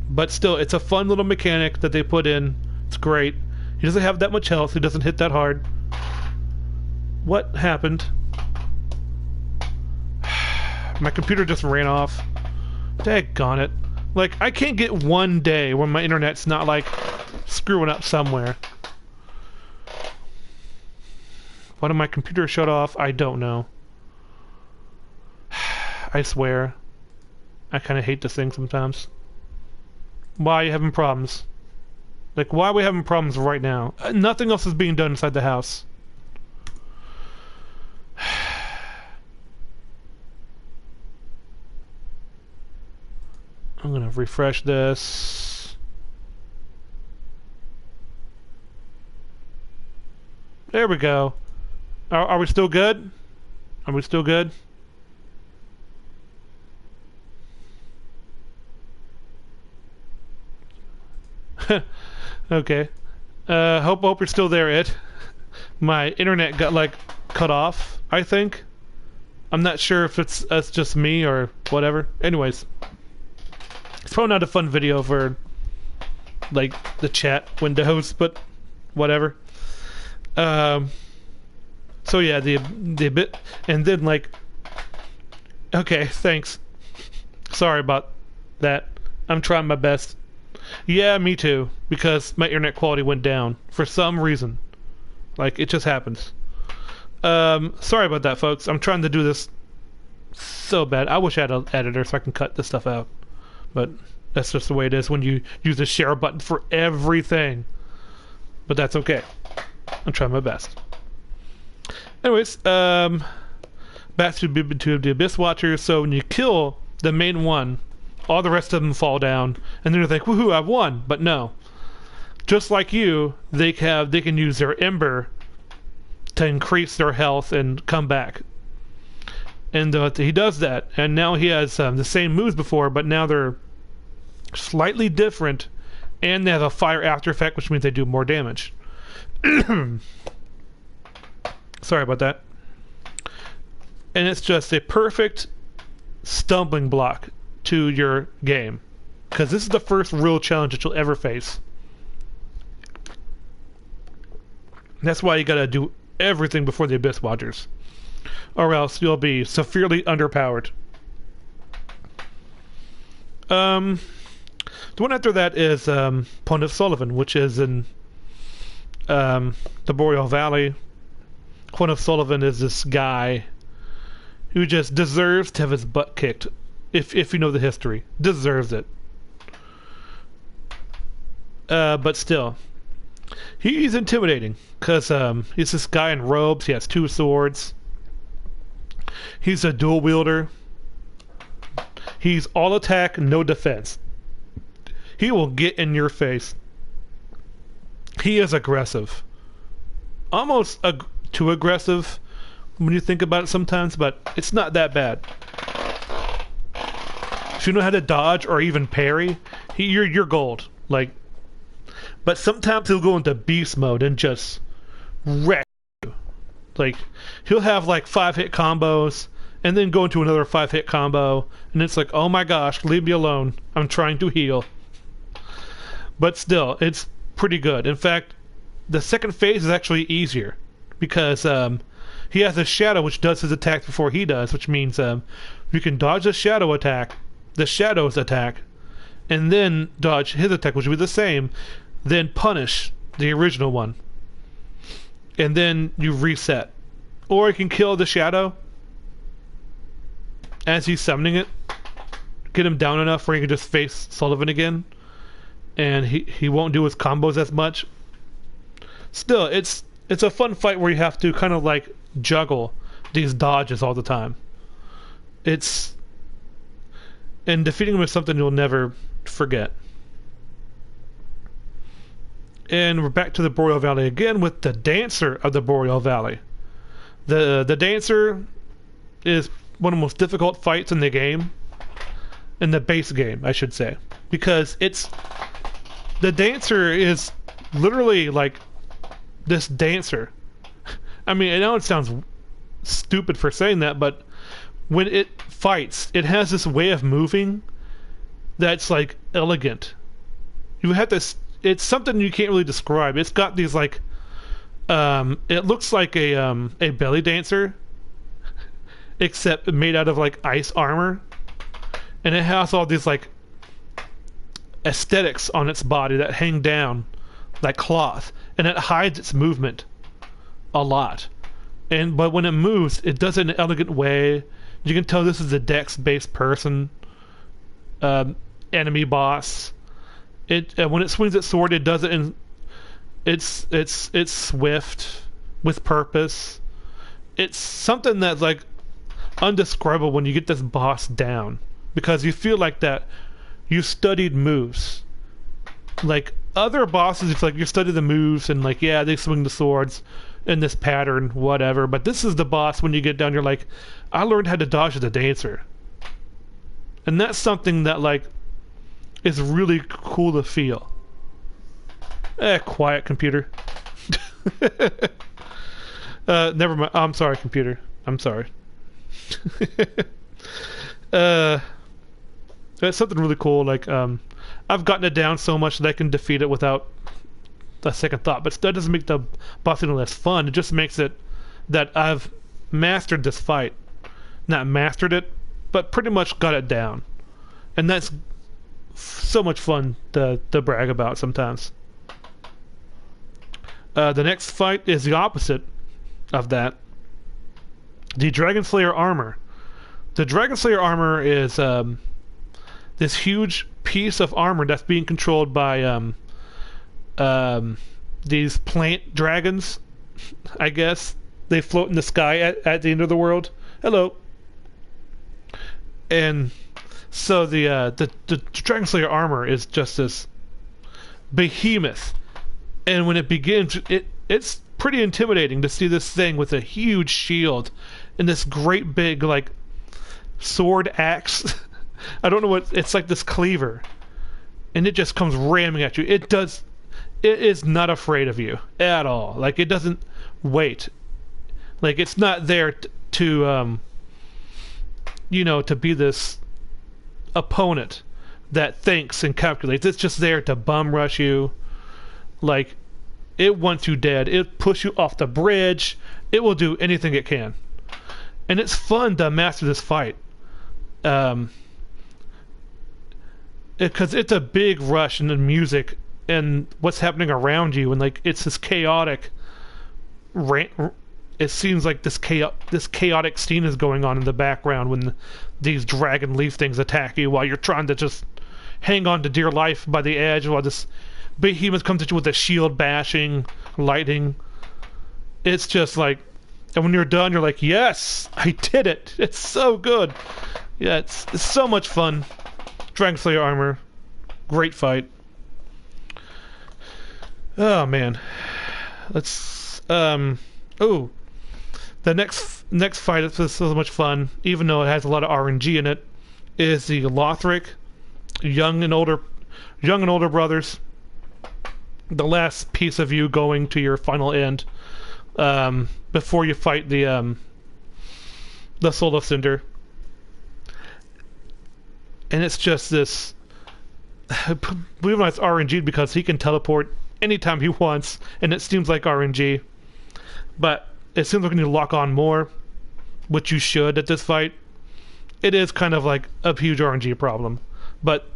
But still, it's a fun little mechanic that they put in. It's great. He doesn't have that much health. He doesn't hit that hard. What happened? My computer just ran off. Daggone it. Like, I can't get one day when my internet's not, like, screwing up somewhere. Why did my computer shut off? I don't know. I swear. I kind of hate this thing sometimes. Why are you having problems? Like, why are we having problems right now? Nothing else is being done inside the house. I'm gonna refresh this. There we go. Are we still good? Are we still good? Okay. Hope you're still there, Ed. My internet got like cut off, I think. I'm not sure if it's just me or whatever. Anyways, it's probably not a fun video for like the chat windows, but whatever. So yeah, the bit, and then like, okay, thanks. Sorry about that. I'm trying my best. Yeah, me too, because my internet quality went down for some reason. Like, it just happens. Sorry about that, folks. I'm trying to do this so bad. I wish I had an editor so I can cut this stuff out. But that's just the way it is when you use the share button for everything. But that's okay. I'm trying my best. Anyways, back to the Abyss Watchers. So when you kill the main one, all the rest of them fall down, and then they're like, woohoo, I've won. But no. Just like you, they can use their Ember to increase their health and come back. And he does that, and now he has the same moves before, but now they're slightly different, and they have a fire after effect, which means they do more damage. Sorry about that. And it's just a perfect stumbling block to your game, because this is the first real challenge that you'll ever face. That's why you gotta do everything before the Abyss Watchers, or else you'll be severely underpowered. The one after that is Pond of Sullivan, which is in the Boreal Valley. Pond of Sullivan is this guy who just deserves to have his butt kicked. If you know the history, deserves it. But still, he's intimidating because he's this guy in robes. He has 2 swords. He's a dual wielder. He's all attack, no defense. He will get in your face. He is aggressive, almost too aggressive when you think about it sometimes, but it's not that bad. If you know how to dodge or even parry, you're gold. Like, but sometimes he'll go into beast mode and just wreck you. Like, he'll have like 5-hit combos and then go into another 5-hit combo, and it's like, oh my gosh, leave me alone. I'm trying to heal. But still, it's pretty good. In fact, the second phase is actually easier because he has a shadow which does his attack before he does, which means you can dodge the shadow attack, the shadow's attack, and then dodge his attack, which would be the same, then punish the original one, and then you reset. Or you can kill the shadow as he's summoning it, get him down enough where he can just face Sullivan again, and he won't do his combos as much. Still, it's a fun fight where you have to kind of like juggle these dodges all the time. And defeating him is something you'll never forget. And we're back to the Boreal Valley again with the Dancer of the Boreal Valley. The Dancer is one of the most difficult fights in the game. In the base game, I should say. Because the Dancer is literally like this dancer. I mean, I know it sounds stupid for saying that, but when it fights, it has this way of moving that's like elegant. You have this, it's something you can't really describe. It's got these like it looks like a belly dancer, except made out of like ice armor, and it has all these like aesthetics on its body that hang down like cloth, and it hides its movement a lot. But when it moves, it does it in an elegant way. You can tell this is a dex-based person, enemy boss. When it swings its sword, it does it in it's swift, with purpose. It's something that's like undescribable when you get this boss down, because you feel like that you studied moves. Like other bosses, it's like you study the moves and like, yeah, they swing the swords in this pattern, whatever. But this is the boss, when you get down, you're like, I learned how to dodge as a dancer. And that's something that like is really cool to feel. Quiet, computer. Never mind. I'm sorry, computer. I'm sorry. That's something really cool. Like, I've gotten it down so much that I can defeat it without a second thought. But that doesn't make the boss any less fun. It just makes it that I've mastered this fight. Not mastered it, but pretty much got it down. And that's so much fun to brag about sometimes. The next fight is the opposite of that. The Dragon Slayer armor. The Dragon Slayer armor is this huge piece of armor that's being controlled by these plant dragons, I guess. They float in the sky at the end of the world. Hello. And so the Dragon Slayer armor is just this behemoth. And when it begins, it's pretty intimidating to see this thing with a huge shield and this great big, like, sword axe. I don't know what... It's like this cleaver. And it just comes ramming at you. It is not afraid of you at all. Like, it doesn't wait. Like, it's not there to be this opponent that thinks and calculates. It's just there to bum rush you. Like, it wants you dead. It push you off the bridge. It will do anything it can. And it's fun to master this fight. Because it's a big rush in the music and what's happening around you, and like it's this chaotic it seems like this chaotic scene is going on in the background when these dragon leaf things attack you while you're trying to just hang on to dear life by the edge while this behemoth comes at you with a shield bashing, lightning. It's just like, and when you're done, you're like, yes, I did it. It's so good. Yeah, it's so much fun. Dragon Slayer armor, great fight. Oh man, let's the next fight is so much fun, even though it has a lot of RNG in it, is the Lothric, young and older brothers. The last piece of you going to your final end, before you fight the Soul of Cinder. And it's just this... Believe it or not, it's RNG because he can teleport anytime he wants, and it seems like RNG. But it seems like when you lock on more, which you should at this fight, it is kind of like a huge RNG problem. But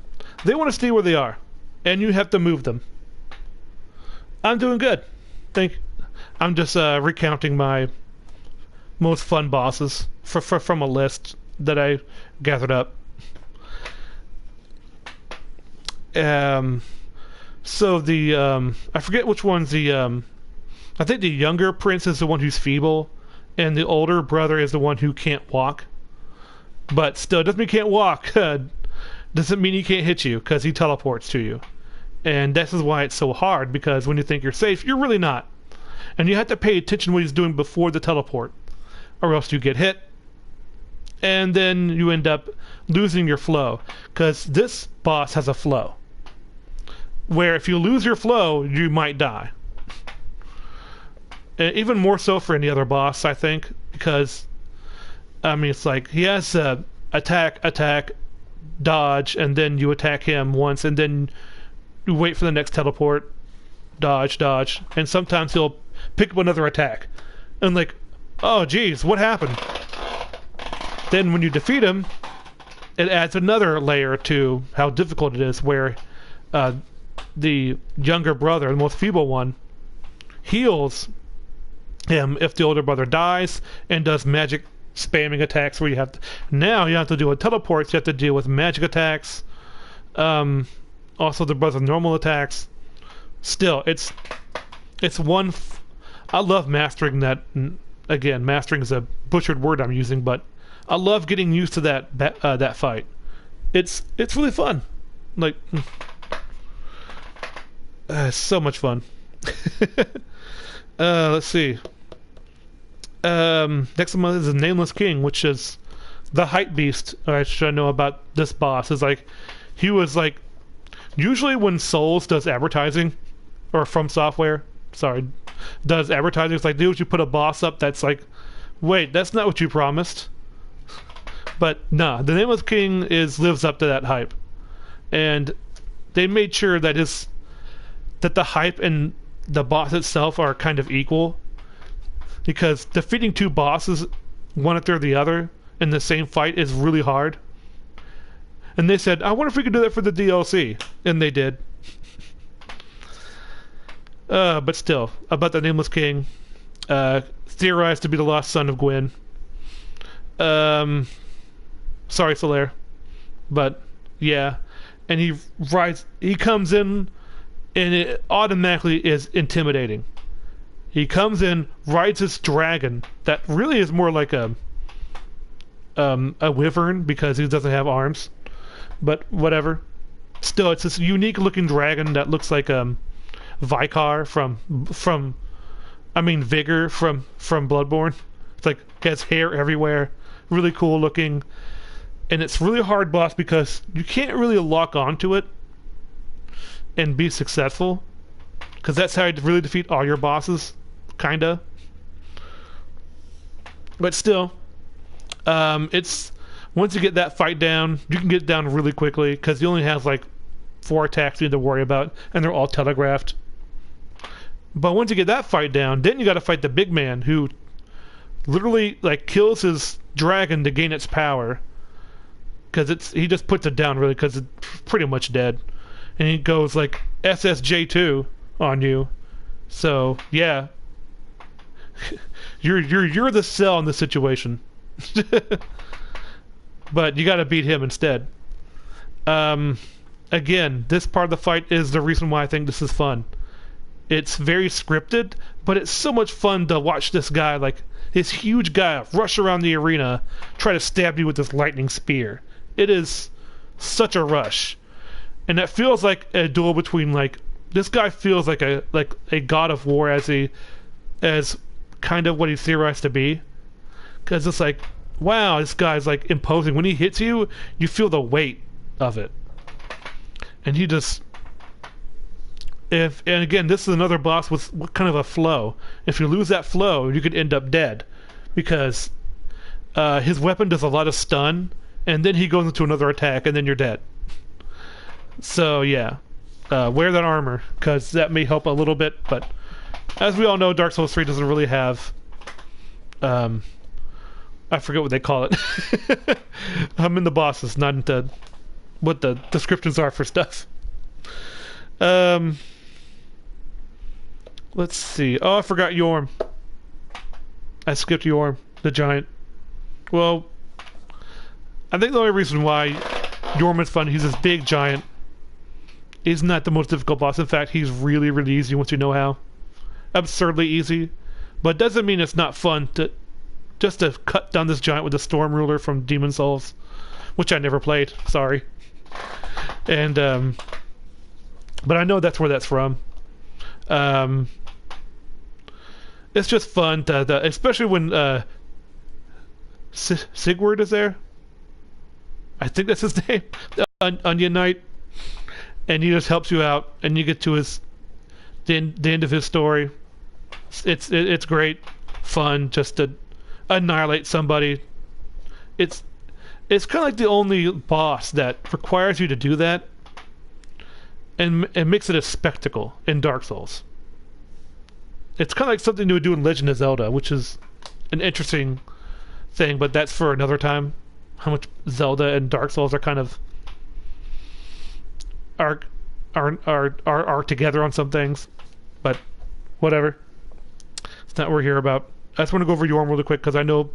they want to stay where they are, and you have to move them. I'm doing good. I'm just recounting my most fun bosses from a list that I gathered up. So the I forget which one's the I think the younger prince is the one who's feeble, and the older brother is the one who can't walk. But still, doesn't mean he can't walk. Doesn't mean he can't hit you, because he teleports to you. And this is why it's so hard, because when you think you're safe, you're really not. And you have to pay attention to what he's doing before the teleport, or else you get hit, and then you end up losing your flow, because this boss has a flow, where if you lose your flow, you might die. And even more so for any other boss, I think, because, I mean, it's like, he has attack, dodge, and then you attack him once, and then you wait for the next teleport, dodge, and sometimes he'll pick up another attack. And like, oh geez, what happened? Then when you defeat him, it adds another layer to how difficult it is, where the younger brother, the most feeble one, heals him if the older brother dies, and does magic spamming attacks where you have to... Now you have to deal with teleports, you have to deal with magic attacks, also the brother's normal attacks. Still, it's one... I love mastering that. Again, mastering is a butchered word I'm using, but I love getting used to that fight. It's really fun. Like, it's so much fun. Let's see. Next one is the Nameless King, which is the hype beast. I should know about this boss. Is like, he was like, usually when Souls does advertising, or From Software, sorry, does advertising. It's like, dude, you put a boss up that's like, wait, that's not what you promised. But nah, the Nameless King lives up to that hype, and they made sure that the hype and the boss itself are kind of equal, because defeating two bosses, one after the other, in the same fight is really hard. And they said, I wonder if we could do that for the DLC, and they did. But still, about the Nameless King, theorized to be the lost son of Gwyn. Sorry, Solaire, but yeah, and he comes in, and it automatically is intimidating. He comes in, rides this dragon that really is more like a wyvern because he doesn't have arms, but whatever. Still, it's this unique looking dragon that looks like Vicar from Vigor from Bloodborne. It's like has hair everywhere, really cool looking, and it's really hard boss because you can't really lock onto it and be successful, because that's how you really defeat all your bosses, kinda. But still, it's once you get that fight down, you can get it down really quickly because you only have like 4 attacks you need to worry about, and they're all telegraphed. But once you get that fight down, then you got to fight the big man who literally like kills his dragon to gain its power, because he just puts it down really because it's pretty much dead, and he goes like SSJ2 on you. So yeah, you're the cell in this situation. But you got to beat him instead. Again, this part of the fight is the reason why I think this is fun. It's very scripted, but it's so much fun to watch this guy, like this huge guy, rush around the arena, try to stab you with this lightning spear. It is such a rush, and it feels like a duel between like this guy feels like a god of war as kind of what he's theorized to be, because it's like, wow, this guy's like imposing. When he hits you, you feel the weight of it, and he just. And again, this is another boss with kind of a flow. If you lose that flow, you could end up dead, because his weapon does a lot of stun, and then he goes into another attack, and then you're dead. So yeah, wear that armor, because that may help a little bit. But as we all know, Dark Souls 3 doesn't really have. I forget what they call it. I'm in the bosses, not into what the descriptions are for stuff. Let's see. Oh, I forgot Youre. I skipped Youre the Giant. Well, I think the only reason why Youre is fun, he's this big giant. He's not the most difficult boss. In fact, he's really, really easy once you know how. Absurdly easy. But it doesn't mean it's not fun to cut down this giant with the Storm Ruler from Demon Souls, which I never played. Sorry. And but I know that's where that's from. It's just fun especially when Sigurd is there. I think that's his name. Onion Knight, and he just helps you out, and you get to the end of his story. It's great fun just to annihilate somebody. It's kind of like the only boss that requires you to do that, and makes it a spectacle in Dark Souls. It's kind of like something you would do in Legend of Zelda, which is an interesting thing, but that's for another time. How much Zelda and Dark Souls are kind of are together on some things, but whatever. It's not what we're here about. I just want to go over Youre really quick because I know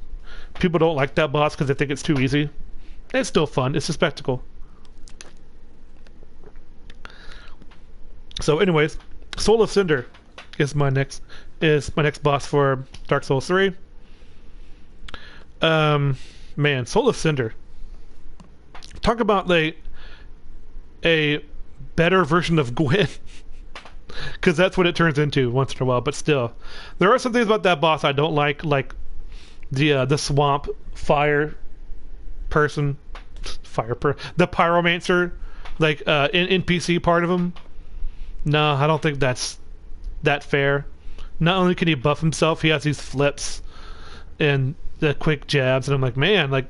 people don't like that boss because they think it's too easy. It's still fun. It's a spectacle. So, anyways, Soul of Cinder is my next boss for Dark Souls 3. Man, Soul of Cinder. Talk about like a better version of Gwyn, because that's what it turns into once in a while. But still, there are some things about that boss I don't like the swamp fire person, the pyromancer, like in NPC part of him. No, I don't think that's that fair. Not only can he buff himself, he has these flips and the quick jabs, and I'm like, man, like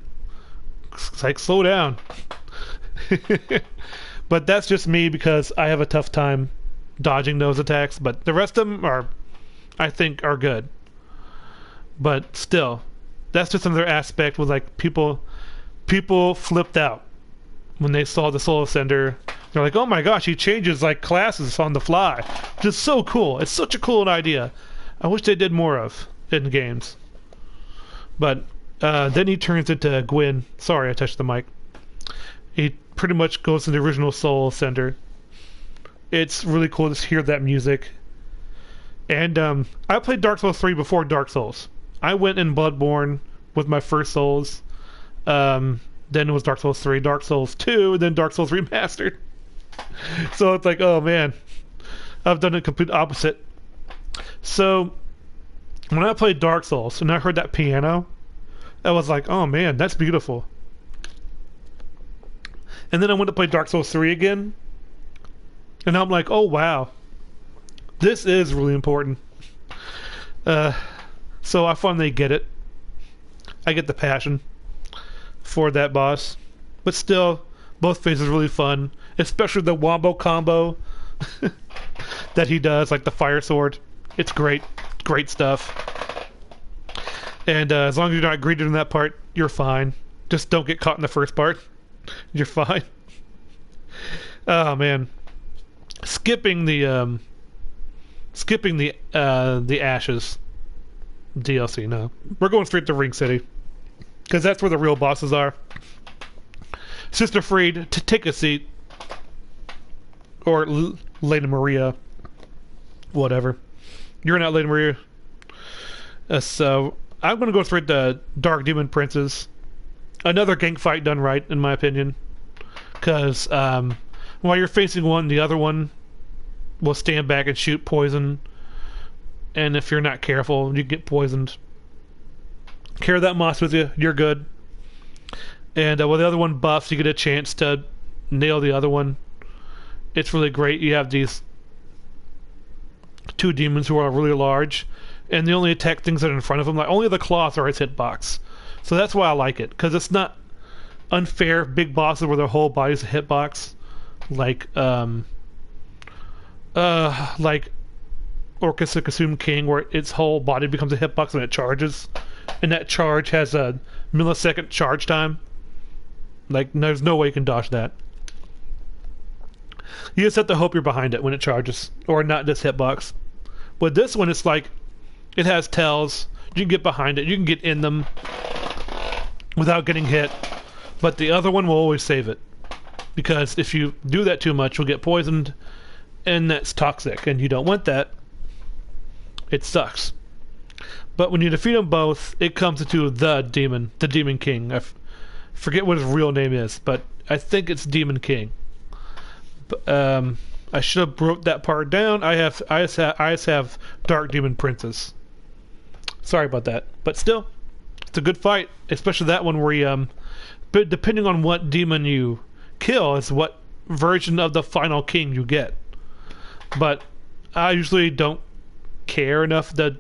slow down. But that's just me because I have a tough time dodging those attacks. But the rest of them are, I think, are good. But still, that's just another aspect with like people flipped out when they saw the Soul Cinder. They're like, oh my gosh, he changes like classes on the fly. Just so cool. It's such a cool idea. I wish they did more of in games. But then he turns into Gwyn. Sorry, I touched the mic. He pretty much goes to the original Soul Cinder. It's really cool to hear that music. And I played Dark Souls 3 before Dark Souls. I went in Bloodborne with my first Souls. Then it was Dark Souls 3, Dark Souls 2, and then Dark Souls Remastered. So it's like, oh man, I've done the complete opposite. So when I played Dark Souls and I heard that piano, I was like, oh man, that's beautiful. And then I went to play Dark Souls 3 again, and I'm like, oh wow, this is really important. So I finally get it. I get the passion for that boss. But still, both phases are really fun, especially the wombo combo that he does, like the fire sword. It's great, great stuff. And as long as you're not greeted in that part, you're fine. Just don't get caught in the first part. You're fine. Oh man, skipping the Ashes DLC. No, we're going straight to Ring City because that's where the real bosses are. Sister Freed, to take a seat, or Lady Maria, whatever. You're not Lady Maria. So I'm going to go straight to Dark Demon Princes. Another gank fight done right, in my opinion. Because while you're facing one, the other one will stand back and shoot poison. And if you're not careful, you get poisoned. Carry that moss with you, you're good. And while the other one buffs, you get a chance to nail the other one. It's really great. You have these two demons who are really large, and they only attack things that are in front of them. Like only the claws are its hitbox. So that's why I like it, because it's not unfair big bosses where their whole body's a hitbox, like Orcus Kasum King, where its whole body becomes a hitbox when it charges, and that charge has a millisecond charge time. Like there's no way you can dodge that. You just have to hope you're behind it when it charges, or not this hitbox. With this one, it's like it has tells. You can get behind it. You can get in them without getting hit. But the other one will always save it, because if you do that too much, you'll get poisoned, and that's toxic, and you don't want that. It sucks. But when you defeat them both, it comes into the Demon King. I forget what his real name is, but I think it's Demon King. I should have broke that part down. I just have Dark Demon Princes. Sorry about that, but still, it's a good fight, especially that one where you, but depending on what demon you kill is what version of the final king you get. But I usually don't care enough to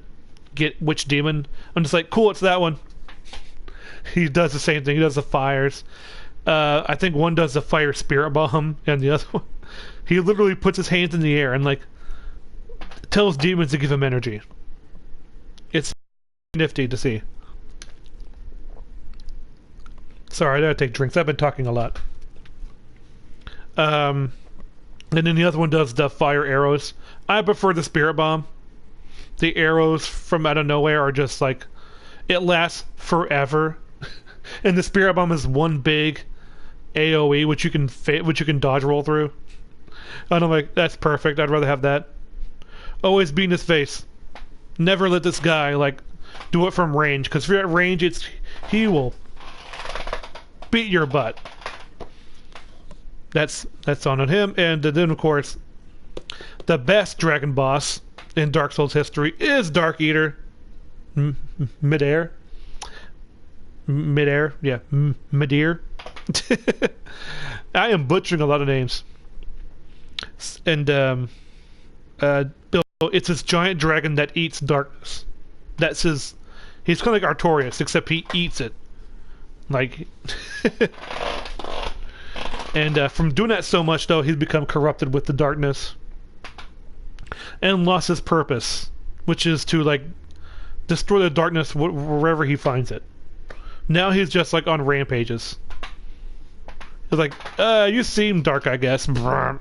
get which demon. I'm just like, cool, it's that one. He does the same thing. He does the fires. I think one does the fire spirit bomb, and the other one, he literally puts his hands in the air and like tells demons to give him energy. It's nifty to see. Sorry, I gotta take drinks. I've been talking a lot. And then the other one does the fire arrows. I prefer the spirit bomb. The arrows from out of nowhere are just like, it lasts forever. And the spirit bomb is one big AoE which you can dodge roll through. And I'm like, that's perfect. I'd rather have that. Always be in his face. Never let this guy like do it from range, because if you're at range, he will beat your butt. That's on him. And then of course, the best dragon boss in Dark Souls history is Dark Eater. Midair, yeah, Midir. I am butchering a lot of names. And Bill it's this giant dragon that eats darkness. That's his. He's kind of like Arcturus, except he eats it. Like, and from doing that so much, though, he's become corrupted with the darkness and lost his purpose, which is to like destroy the darkness wherever he finds it. Now he's just like on rampages. He's like, you seem dark, I guess. You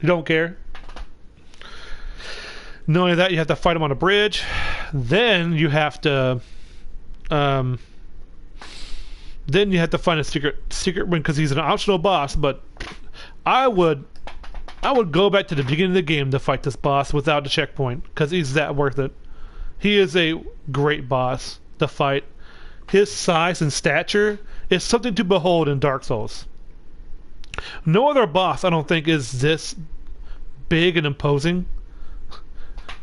don't care. Not only that, you have to fight him on a bridge. Then you have to, then you have to find a secret win because he's an optional boss. But I would go back to the beginning of the game to fight this boss without the checkpoint because he's that worth it. He is a great boss to fight. His size and stature is something to behold in Dark Souls. No other boss, I don't think, is this big and imposing.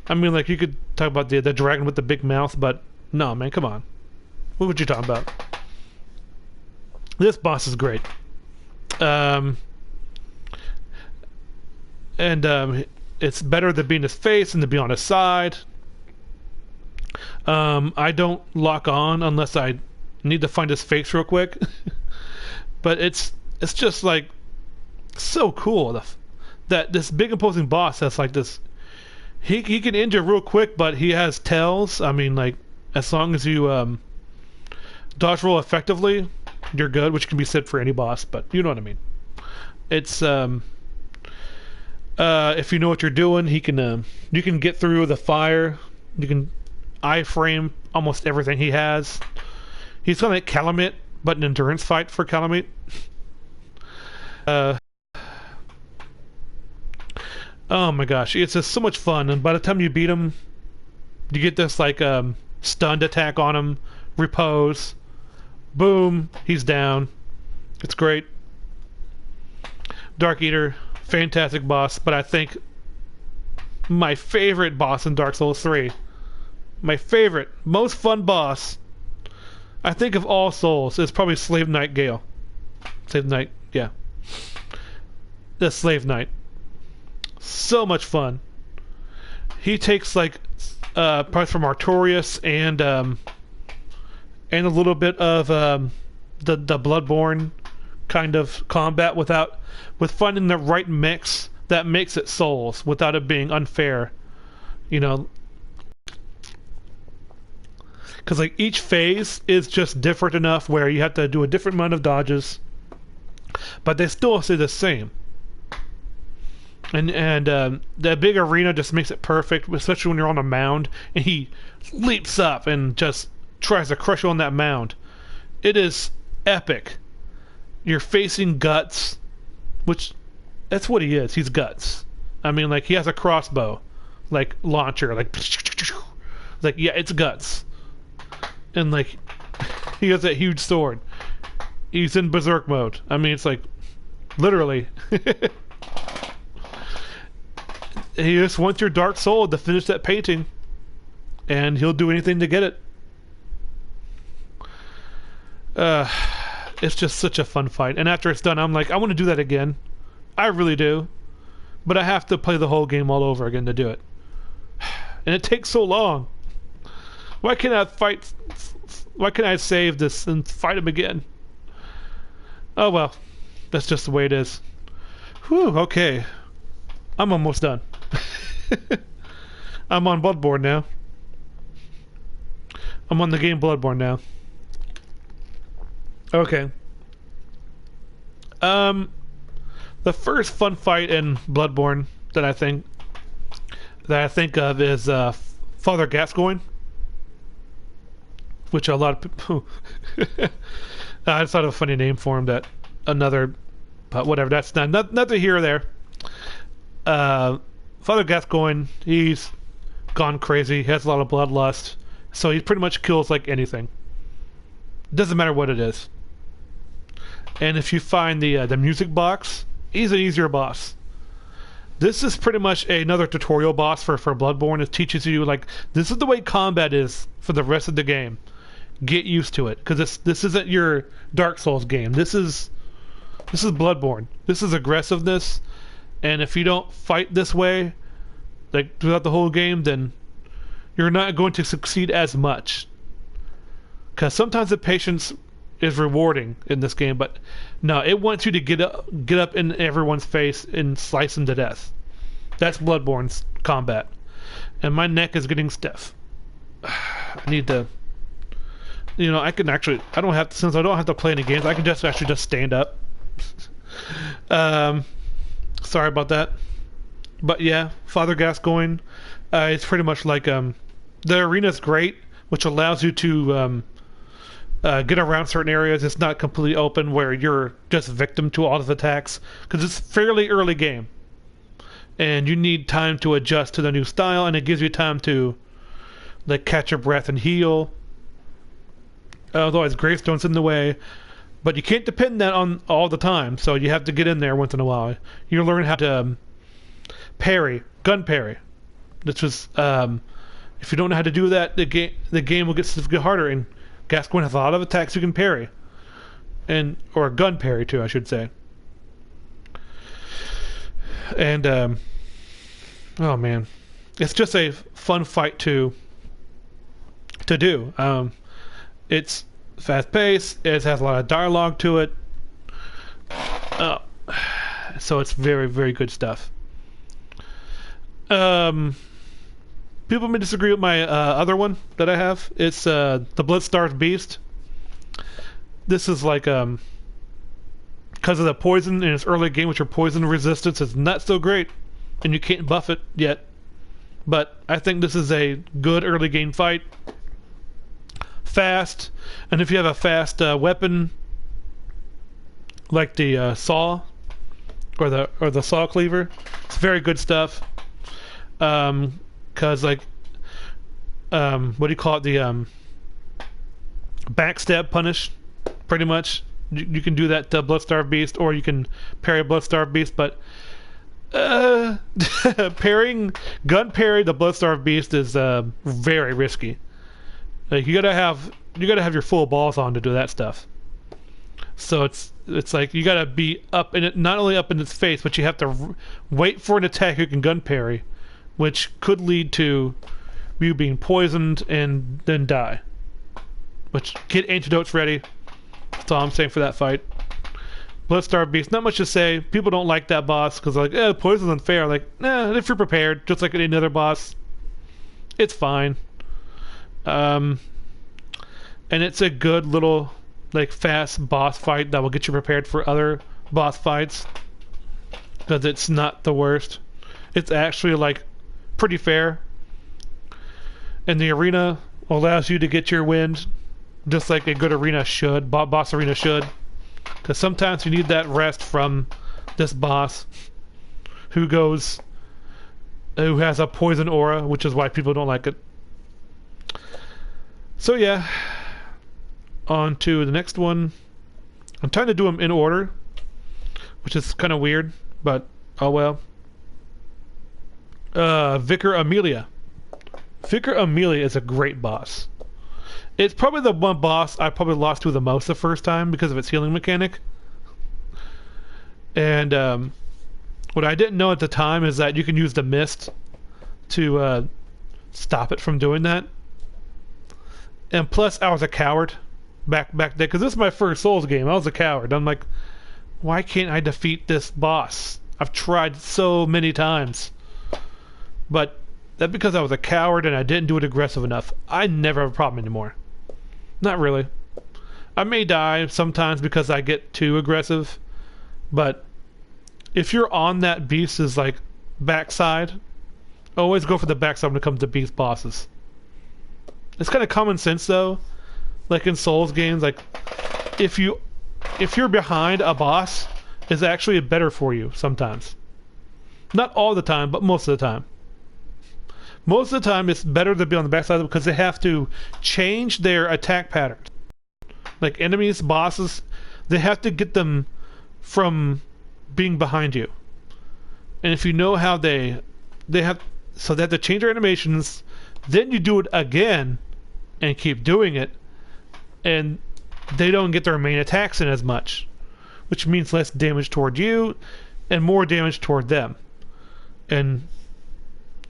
I mean, like, you could talk about the dragon with the big mouth, but no, man, come on. What were you talking about? This boss is great. It's better to be in his face than to be on his side. I don't lock on unless I need to find his face real quick. But it's just like so cool that this big imposing boss has like this. He can injure real quick, but he has tells. I mean, like, as long as you dodge roll effectively, you're good, which can be said for any boss, but you know what I mean. It's if you know what you're doing, you can get through the fire. You can iframe almost everything he has. He's kind of like Calamite, but an endurance fight for Calamite. Oh my gosh, it's just so much fun, and by the time you beat him, you get this like stunned attack on him, repose, boom, he's down. It's great. Dark Eater, fantastic boss, but I think my favorite boss in Dark Souls 3, my favorite, most fun boss, I think of all Souls, is probably Slave Knight Gale. Slave Knight, yeah. The Slave Knight. So much fun. He takes like parts from Arcturus and a little bit of the Bloodborne kind of combat with finding the right mix that makes it Souls without it being unfair, you know. Because like each phase is just different enough where you have to do a different amount of dodges, but they still stay the same. And the big arena just makes it perfect, especially when you're on a mound and he leaps up and just tries to crush you on that mound. It is epic. You're facing Guts, which that's what he is. He's Guts. I mean, like, he has a crossbow, like launcher, like yeah, it's Guts. And like he has that huge sword. He's in berserk mode. I mean, it's like literally. He just wants your dark soul to finish that painting, and he'll do anything to get it. It's just such a fun fight. And after it's done, I'm like, I want to do that again. I really do. But I have to play the whole game all over again to do it. And it takes so long. Why can't I save this and fight him again? Oh well. That's just the way it is. Whew, okay. I'm almost done. I'm on Bloodborne now. I'm on the game Bloodborne now. Okay. The first fun fight in Bloodborne that I think of is Father Gascoigne, which a lot of people. I just thought of a funny name for him. But whatever. That's nothing here or there. Father Gascoigne, he's gone crazy. He has a lot of bloodlust, so he pretty much kills like anything. Doesn't matter what it is. And if you find the music box, he's an easier boss. This is pretty much another tutorial boss for Bloodborne. It teaches you, like, this is the way combat is for the rest of the game. Get used to it, because this isn't your Dark Souls game. This is Bloodborne. This is aggressiveness. And if you don't fight this way, like throughout the whole game, then you're not going to succeed as much. Because sometimes the patience is rewarding in this game, but no, it wants you to get up in everyone's face and slice them to death. That's Bloodborne's combat. And my neck is getting stiff. I need to... You know, I don't have to, since I don't have to play any games, I can just actually just stand up. Sorry about that. But yeah, Father Gascoigne, it's pretty much like, the arena's great, which allows you to, get around certain areas. It's not completely open where you're just victim to all of the attacks, because it's fairly early game. And you need time to adjust to the new style, and it gives you time to, like, catch your breath and heal. Otherwise, gravestone's in the way. But you can't depend that on all the time, so you have to get in there once in a while. You learn how to parry, gun parry. This was, if you don't know how to do that, the game will get significantly harder. And Gascoigne has a lot of attacks you can parry, or gun parry too, I should say. And oh man, it's just a fun fight to do. It's fast paced. It has a lot of dialogue to it. So it's very, very good stuff. People may disagree with my other one that I have. It's the Blood-Starved Beast. This is like because of the poison in its early game, which are poison resistance, is not so great, and you can't buff it yet. But I think this is a good early game fight. Fast, and if you have a fast weapon like the saw or the saw cleaver, it's very good stuff. Cause like what do you call it, the backstab punish, pretty much you can do that to Blood-Starved Beast, or you can parry a Blood-Starved Beast, but gun parry the Blood-Starved Beast is very risky. Like you gotta have your full balls on to do that stuff. So it's like you gotta be up in it, not only up in its face, but you have to wait for an attack you can gun parry, which could lead to you being poisoned and then die. Which, get antidotes ready. That's all I'm saying for that fight. Blood-Starved Beast, not much to say. People don't like that boss because they're like, poison's unfair. Like, nah, if you're prepared, just like any other boss, it's fine. And it's a good little, like, fast boss fight that will get you prepared for other boss fights, because it's not the worst. It's actually, like, pretty fair, and the arena allows you to get your wind, just like a good arena should, boss arena should, because sometimes you need that rest from this boss who has a poison aura, which is why people don't like it. So yeah, on to the next one. I'm trying to do them in order, which is kind of weird, but oh well. Vicar Amelia. Vicar Amelia is a great boss. It's probably the one boss I probably lost to the most the first time because of its healing mechanic. And what I didn't know at the time is that you can use the mist to stop it from doing that. And plus, I was a coward back then, because this is my first Souls game. I was a coward. I'm like, why can't I defeat this boss? I've tried so many times. But that's because I was a coward and I didn't do it aggressive enough. I never have a problem anymore. Not really. I may die sometimes because I get too aggressive, but if you're on that beast's like backside, always go for the backside when it comes to beast bosses. It's kind of common sense though. Like in Souls games, like if you're behind a boss, it's actually better for you sometimes. Not all the time, but most of the time. Most of the time, it's better to be on the backside because they have to change their attack patterns. Like enemies, bosses, they have to get them from being behind you. And if you know how they have to change their animations, then you do it again and keep doing it, and they don't get their main attacks in as much, which means less damage toward you and more damage toward them. And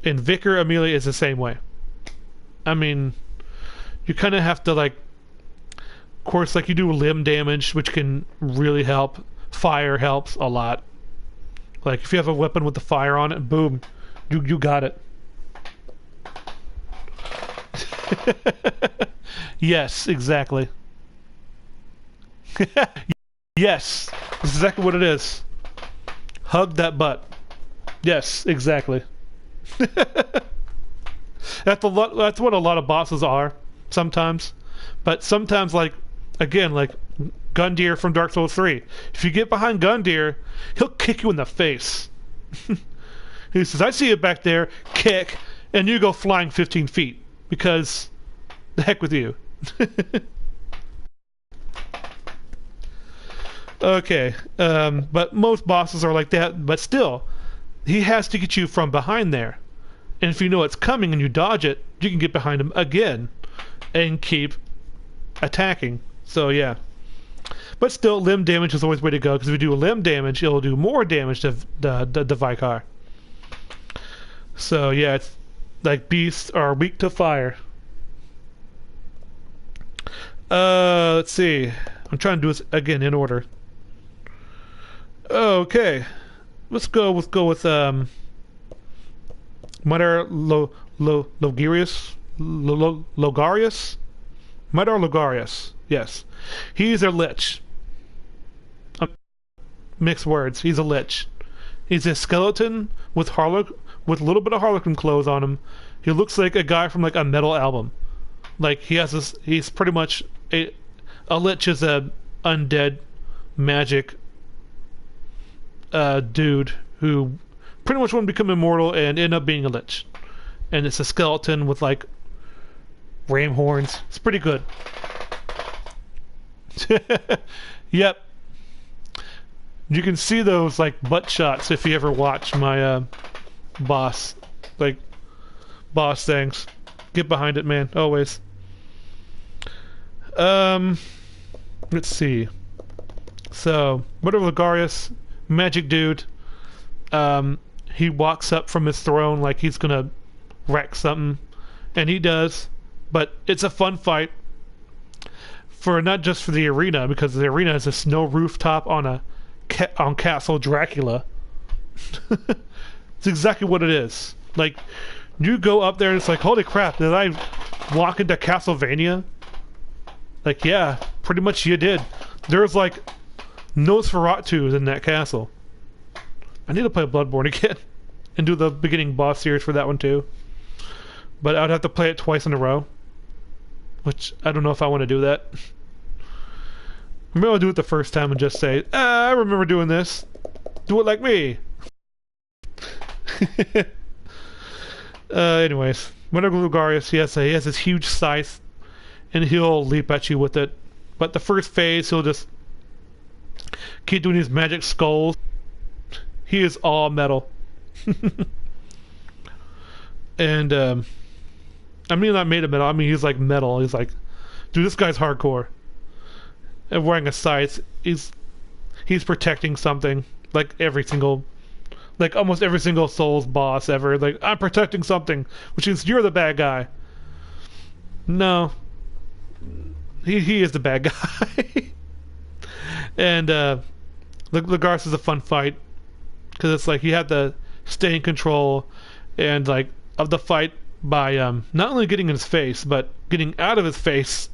And Vicar Amelia is the same way. I mean, you kind of have to, like, of course, like, you do limb damage, which can really help. Fire helps a lot. Like, if you have a weapon with the fire on it, boom, you got it. Yes, exactly. Yes, that's exactly what it is. Hug that butt. Yes, exactly. That's what a lot of bosses are sometimes. But sometimes, like, again, like Gundyr from Dark Souls 3. If you get behind Gundyr, he'll kick you in the face. He says, I see it back there, kick, and you go flying 15 feet. Because, the heck with you. Okay, but most bosses are like that, but still, he has to get you from behind there. And if you know it's coming and you dodge it, you can get behind him again and keep attacking. So yeah. But still, limb damage is always the way to go, because if you do limb damage, it'll do more damage to the Vicar. So yeah, it's like beasts are weak to fire. Let's see. I'm trying to do this again in order. Okay. Let's go with Midar Logarius? Logarius? Midar Logarius. Yes. He's a lich. Mixed words. He's a lich. He's a skeleton with a little bit of Harlequin clothes on him. He looks like a guy from like a metal album. Like he's pretty much a lich is a undead magic dude who pretty much want to become immortal and end up being a lich. And it's a skeleton with like ram horns. It's pretty good. Yep. You can see those like butt shots if you ever watch my boss things. Get behind it, man. Always. Let's see. So, whatever Logarius, magic dude. He walks up from his throne like he's gonna wreck something, and he does. But it's a fun fight for not just for the arena, because the arena is a snow rooftop on Castle Dracula. It's exactly what it is. Like, you go up there and it's like, holy crap, did I walk into Castlevania? Like, yeah, pretty much you did. There's like Nosferatu in that castle. I need to play Bloodborne again and do the beginning boss series for that one too. But I would have to play it twice in a row, which I don't know if I want to do that. Maybe I'll do it the first time and just say, I remember doing this. Do it like me. Anyways, whenever Logarius, he has this huge scythe, and he'll leap at you with it. But the first phase, he'll just keep doing his magic skulls. He is all metal. And, I mean, not made of metal. I mean, he's like metal. He's like, dude, this guy's hardcore. And wearing a scythe, he's protecting something. Like almost every single Souls boss ever. Like, I'm protecting something, which is you're the bad guy. No. He is the bad guy. And, Logarius is a fun fight. Because it's like you have to stay in control and like of the fight by not only getting in his face, but getting out of his face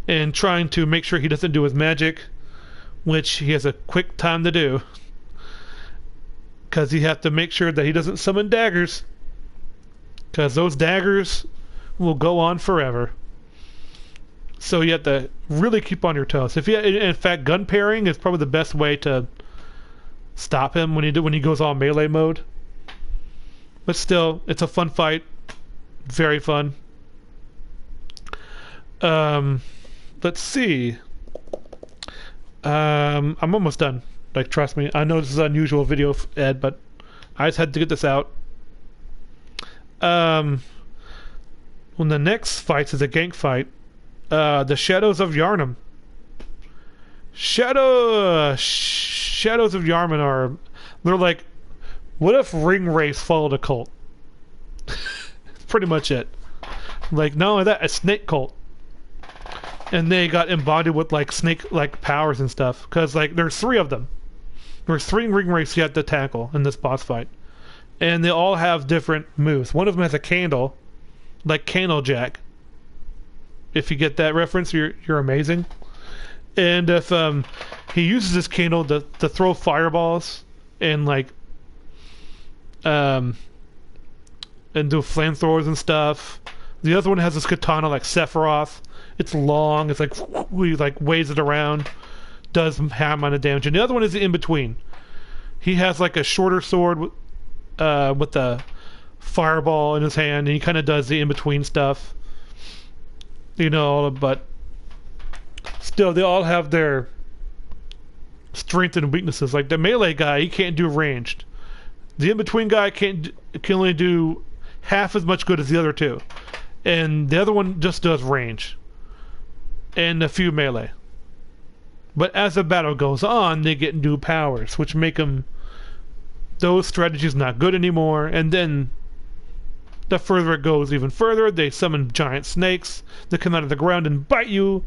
and trying to make sure he doesn't do his magic, which he has a quick time to do. Because you have to make sure that he doesn't summon daggers. Because those daggers will go on forever. So you have to really keep on your toes. In fact, gun parrying is probably the best way to stop him when he goes all melee mode. But still, it's a fun fight. Very fun. Let's see. I'm almost done. Like, trust me. I know this is an unusual video, Ed, but I just had to get this out. When the next fight is a gank fight, the Shadows of Yharnam. Shadows of Yharnam they're like, what if Ring Wraiths followed a cult? pretty much it. Like, not only that, a snake cult. And they got embodied with, like, snake-like powers and stuff. Because, like, there's 3 of them. There's 3 ring wraiths you have to tackle in this boss fight. And they all have different moves. One of them has a candle, like Candlejack. If you get that reference, you're amazing. And if he uses this candle to throw fireballs and, like, and do flamethrowers and stuff. The other one has this katana like Sephiroth. It's long. It's like he like waves it around, does half amount of damage. And the other one is the in between. He has like a shorter sword with the fireball in his hand, and he kind of does the in between stuff. You know, but still, they all have their strengths and weaknesses. Like the melee guy, he can't do ranged. The in between guy can only do half as much good as the other 2. And the other one just does range and a few melee. But as the battle goes on, they get new powers, which make them those strategies not good anymore. And then the further it goes even further, they summon giant snakes that come out of the ground and bite you.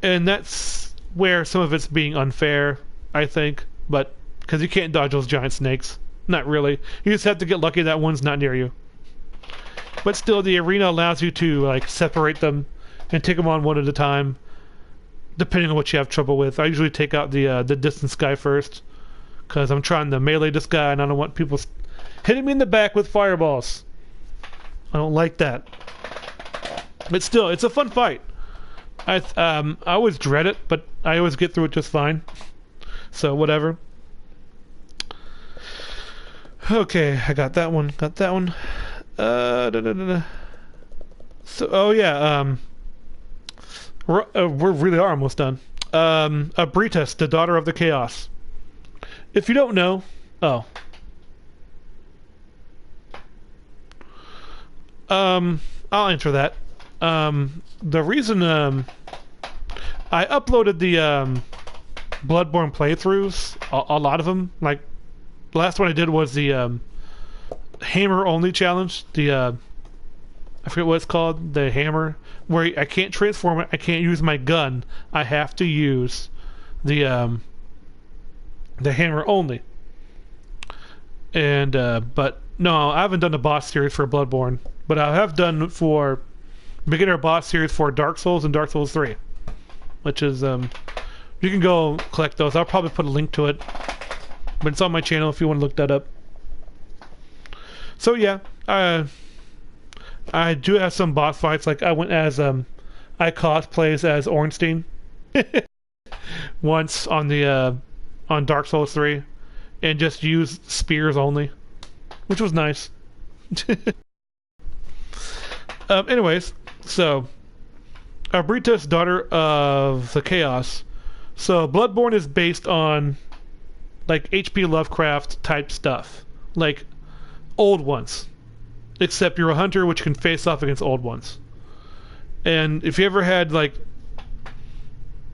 And that's where some of it's being unfair, I think. But because you can't dodge those giant snakes. Not really. You just have to get lucky that one's not near you. But still, the arena allows you to like separate them and take them on one at a time, depending on what you have trouble with. I usually take out the distance guy first, because I'm trying to melee this guy, and I don't want people hitting me in the back with fireballs. I don't like that. But still, it's a fun fight. I always dread it, but I always get through it just fine. So whatever. Okay, I got that one. Got that one. So, oh yeah, we really are almost done. Abritas, the daughter of the chaos. If you don't know, I'll answer that. The reason I uploaded the Bloodborne playthroughs, a lot of them. Like the last one I did was the hammer only challenge. The I forget what it's called. The hammer, where I can't transform it. I can't use my gun. I have to use the hammer only. And but no, I haven't done the boss series for Bloodborne, but I have done for beginner boss series for Dark Souls and Dark Souls 3, which is you can go collect those. I'll probably put a link to it, but it's on my channel if you want to look that up. So yeah, I do have some boss fights. Like I went as I cosplays as Ornstein once on the on Dark Souls 3, and just used spears only, which was nice. Anyways, so Abritas, daughter of the chaos. So Bloodborne is based on like H.P. Lovecraft type stuff, like old ones, except you're a hunter which can face off against old ones. And if you ever had like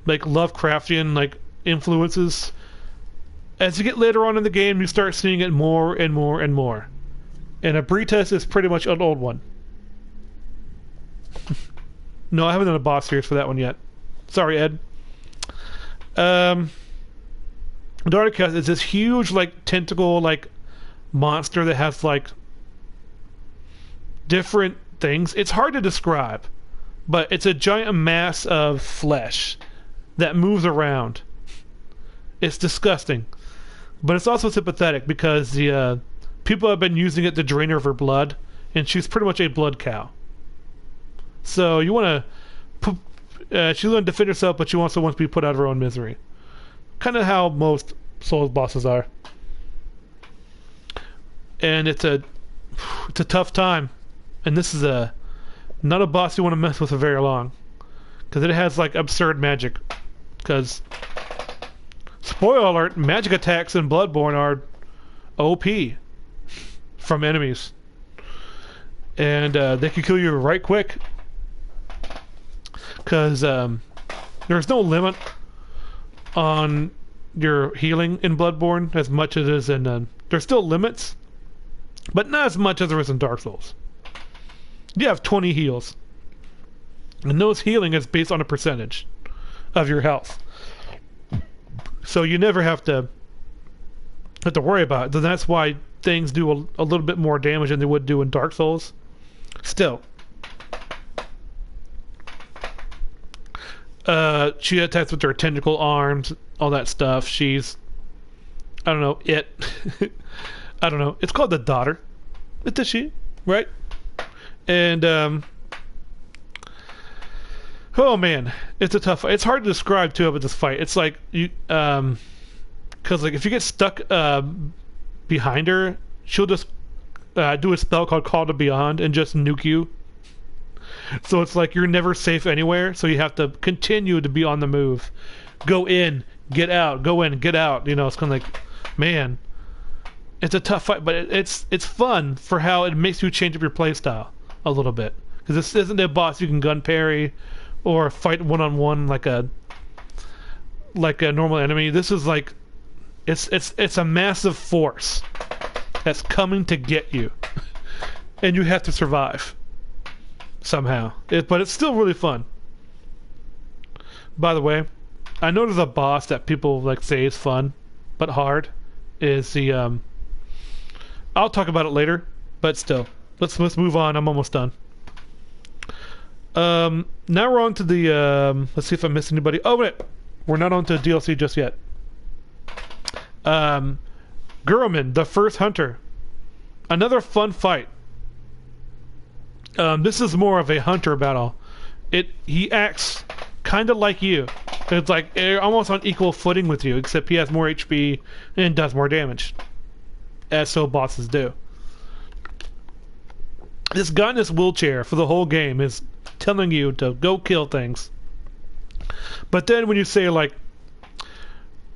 Lovecraftian like influences, as you get later on in the game you start seeing it more and more and more. And Abritas is pretty much an old one. No, I haven't done a boss series for that one yet. Sorry, Ed. Darkborne is this huge like tentacle like monster that has like different things. It's hard to describe, but it's a giant mass of flesh that moves around. It's disgusting, but it's also sympathetic because the people have been using it to drain her of her blood, and she's pretty much a blood cow. So you want to she's going to defend herself, but she also wants to be put out of her own misery. Kind of how most Souls bosses are. And it's a tough time. And this is not a boss you want to mess with for very long, because it has like absurd magic. Because spoiler alert, magic attacks in Bloodborne are OP from enemies, and they can kill you right quick. Because there's no limit on your healing in Bloodborne as much as it is in... there's still limits, but not as much as there is in Dark Souls. You have 20 heals. And those healing is based on a percentage of your health. So you never have to worry about it. Then that's why things do a little bit more damage than they would do in Dark Souls. Still. She attacks with her tentacle arms, all that stuff. She's... I don't know, I don't know. It's called the Daughter. It's she, right? And, oh man, it's a tough fight. It's hard to describe too about this fight. It's like you, because like if you get stuck behind her, she'll just do a spell called Call to Beyond and just nuke you. So it's like you're never safe anywhere. So you have to continue to be on the move. Go in, get out. Go in, get out. You know, it's kind of like, man, it's a tough fight, but it's fun for how it makes you change up your playstyle a little bit. Because this isn't a boss you can gun parry or fight one-on-one like a normal enemy. This is like it's a massive force that's coming to get you, and you have to survive somehow. But it's still really fun. By the way, I know there's a boss that people like say is fun but hard. Is the I'll talk about it later, but still, let's move on. I'm almost done. Now we're on to the, let's see if I missed anybody. Oh, wait. We're not on to DLC just yet. Gurumin, the First Hunter. Another fun fight. This is more of a hunter battle. He acts kind of like you. It's like almost on equal footing with you, except he has more HP and does more damage. As so bosses do. This guy in this wheelchair for the whole game is telling you to go kill things. But then when you say like...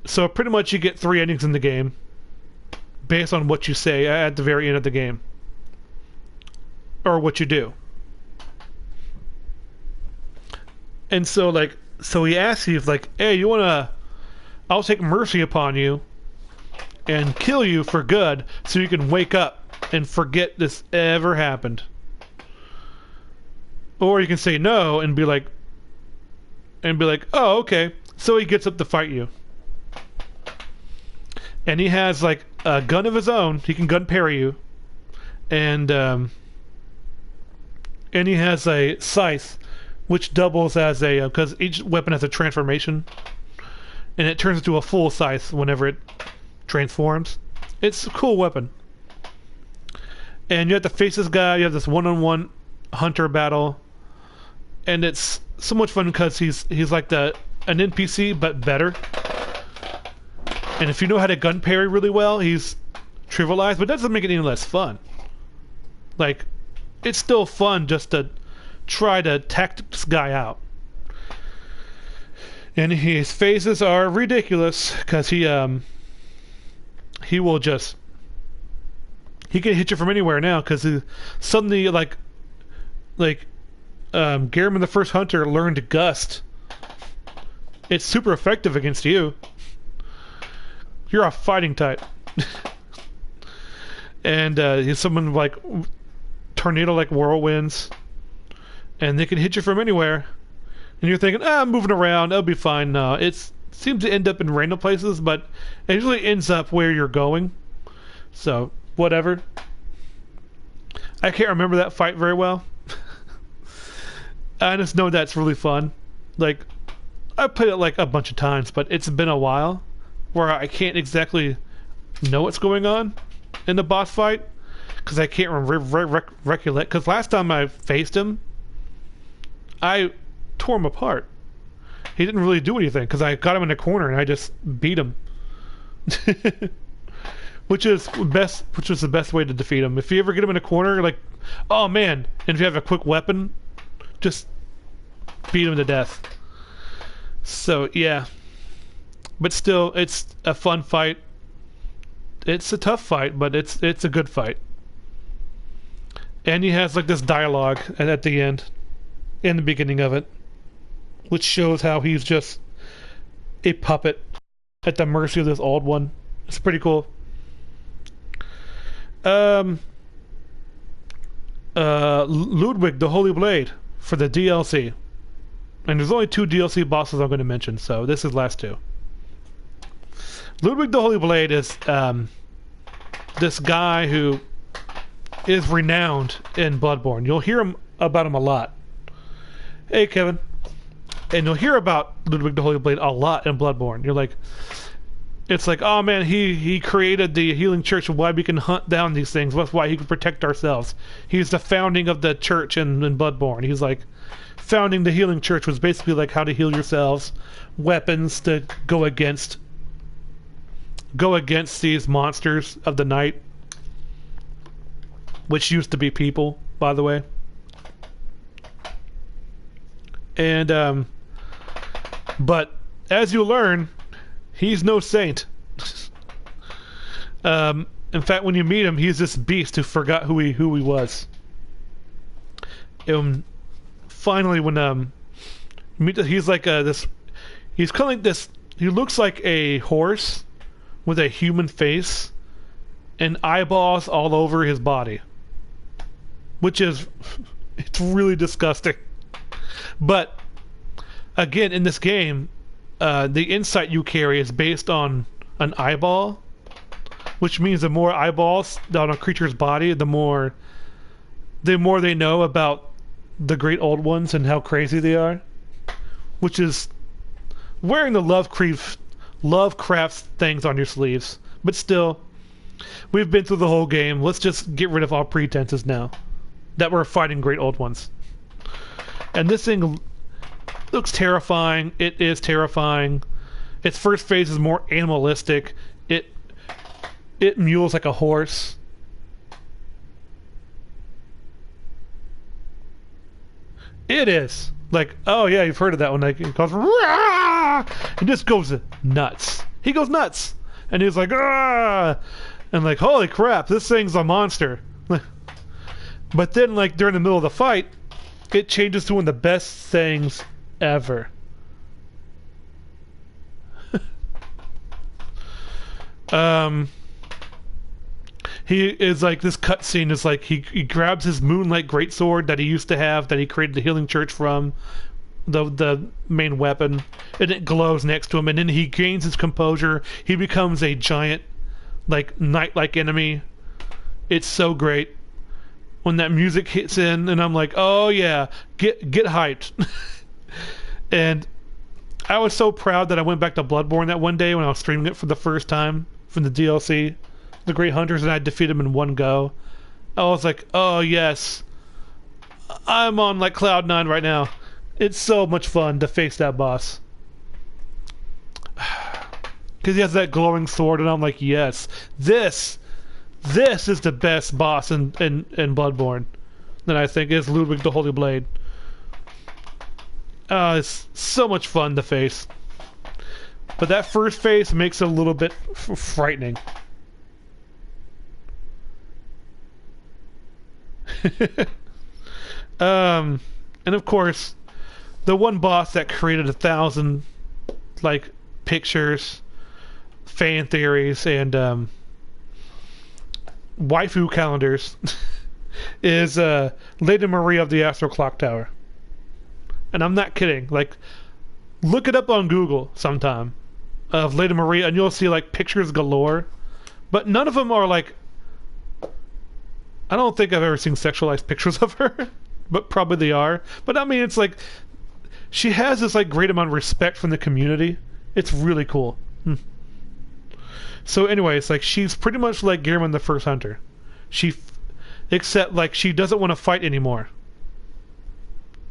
So pretty much you get 3 endings in the game based on what you say at the very end of the game. Or what you do. And so like... So he asks you, like, hey, you wanna... I'll take mercy upon you and kill you for good so you can wake up and forget this ever happened. Or you can say no and be like, oh, okay. So he gets up to fight you. And he has like a gun of his own. He can gun parry you. And he has a scythe, which doubles as a, because each weapon has a transformation. And it turns into a full scythe whenever it transforms. It's a cool weapon. And you have to face this guy. You have this one-on-one hunter battle. And it's so much fun because he's like an NPC but better. And if you know how to gun parry really well, he's trivialized, but that doesn't make it any less fun. Like, it's still fun just to try to tactic this guy out. And his phases are ridiculous because he will just... He can hit you from anywhere now because suddenly Gurumin the First Hunter learned Gust. It's super effective against you. You're a fighting type. And he's someone like tornado like whirlwinds. And they can hit you from anywhere. And you're thinking, I'm moving around, it'll be fine. No, it seems to end up in random places, but it usually ends up where you're going. So, whatever. I can't remember that fight very well. I just know that's really fun. Like, I played it like a bunch of times, but it's been a while where I can't exactly know what's going on in the boss fight because I can't recollect. Because last time I faced him, I tore him apart. He didn't really do anything because I got him in a corner and I just beat him. Which was the best way to defeat him. If you ever get him in a corner, like, oh man, and if you have a quick weapon, just beat him to death. So yeah, but still, it's a fun fight. It's a tough fight, but it's a good fight. And he has like this dialogue at the end, in the beginning of it, which shows how he's just a puppet at the mercy of this old one. It's pretty cool. Ludwig the Holy Blade for the DLC. And there's only 2 DLC bosses I'm going to mention, so this is last 2. Ludwig the Holy Blade is this guy who is renowned in Bloodborne. You'll hear about him a lot. Hey, Kevin. And you'll hear about Ludwig the Holy Blade a lot in Bloodborne. You're like, it's like, oh man, he created the healing church and why we can hunt down these things. That's why he can protect ourselves. He's the founding of the church in Bloodborne. He's like, founding the healing church was basically like how to heal yourselves, weapons to go against these monsters of the night, which used to be people, by the way. And but as you learn, he's no saint. In fact, when you meet him, he's this beast who forgot who he was. Finally, when he's like this, he's kind of like this. He looks like a horse with a human face and eyeballs all over his body, which is it's really disgusting. But again, in this game, the insight you carry is based on an eyeball, which means the more eyeballs on a creature's body, the more they know about the great old ones and how crazy they are, which is wearing the Lovecraft things on your sleeves. But still, we've been through the whole game. Let's just get rid of all pretenses now that we're fighting great old ones. And this thing looks terrifying. It is terrifying. Its first phase is more animalistic. It mules like a horse. It is. Like, oh yeah, you've heard of that one. Like, it goes, Rah! It just goes nuts. He goes nuts. And he's like, ah! And like, holy crap, this thing's a monster. But then, like, during the middle of the fight, it changes to one of the best things ever. He is like, this cutscene is like, he grabs his moonlight greatsword that he used to have, that he created the healing church from, the main weapon, and it glows next to him, and then he gains his composure. He becomes a giant, like, knight-like enemy. It's so great when that music hits in, and I'm like, oh yeah, get hyped. And I was so proud that I went back to Bloodborne that one day when I was streaming it for the first time from the DLC, the Great Hunters, and I defeated them in one go. I was like, oh yes, I'm on like Cloud 9 right now. It's so much fun to face that boss. Because he has that glowing sword, and I'm like, yes, this is the best boss in Bloodborne. That I think is Ludwig the Holy Blade. It's so much fun to face. But that first phase makes it a little bit frightening. And of course, the one boss that created 1,000 like pictures, fan theories, and waifu calendars is Lady Maria of the Astral Clock Tower. And I'm not kidding. Like, look it up on Google sometime of Lady Maria, and you'll see like pictures galore. But none of them are like, I don't think I've ever seen sexualized pictures of her, but probably they are. But I mean, it's like, she has this like great amount of respect from the community. It's really cool. So anyways, like, she's pretty much like Gehrman the First Hunter. Except like she doesn't want to fight anymore.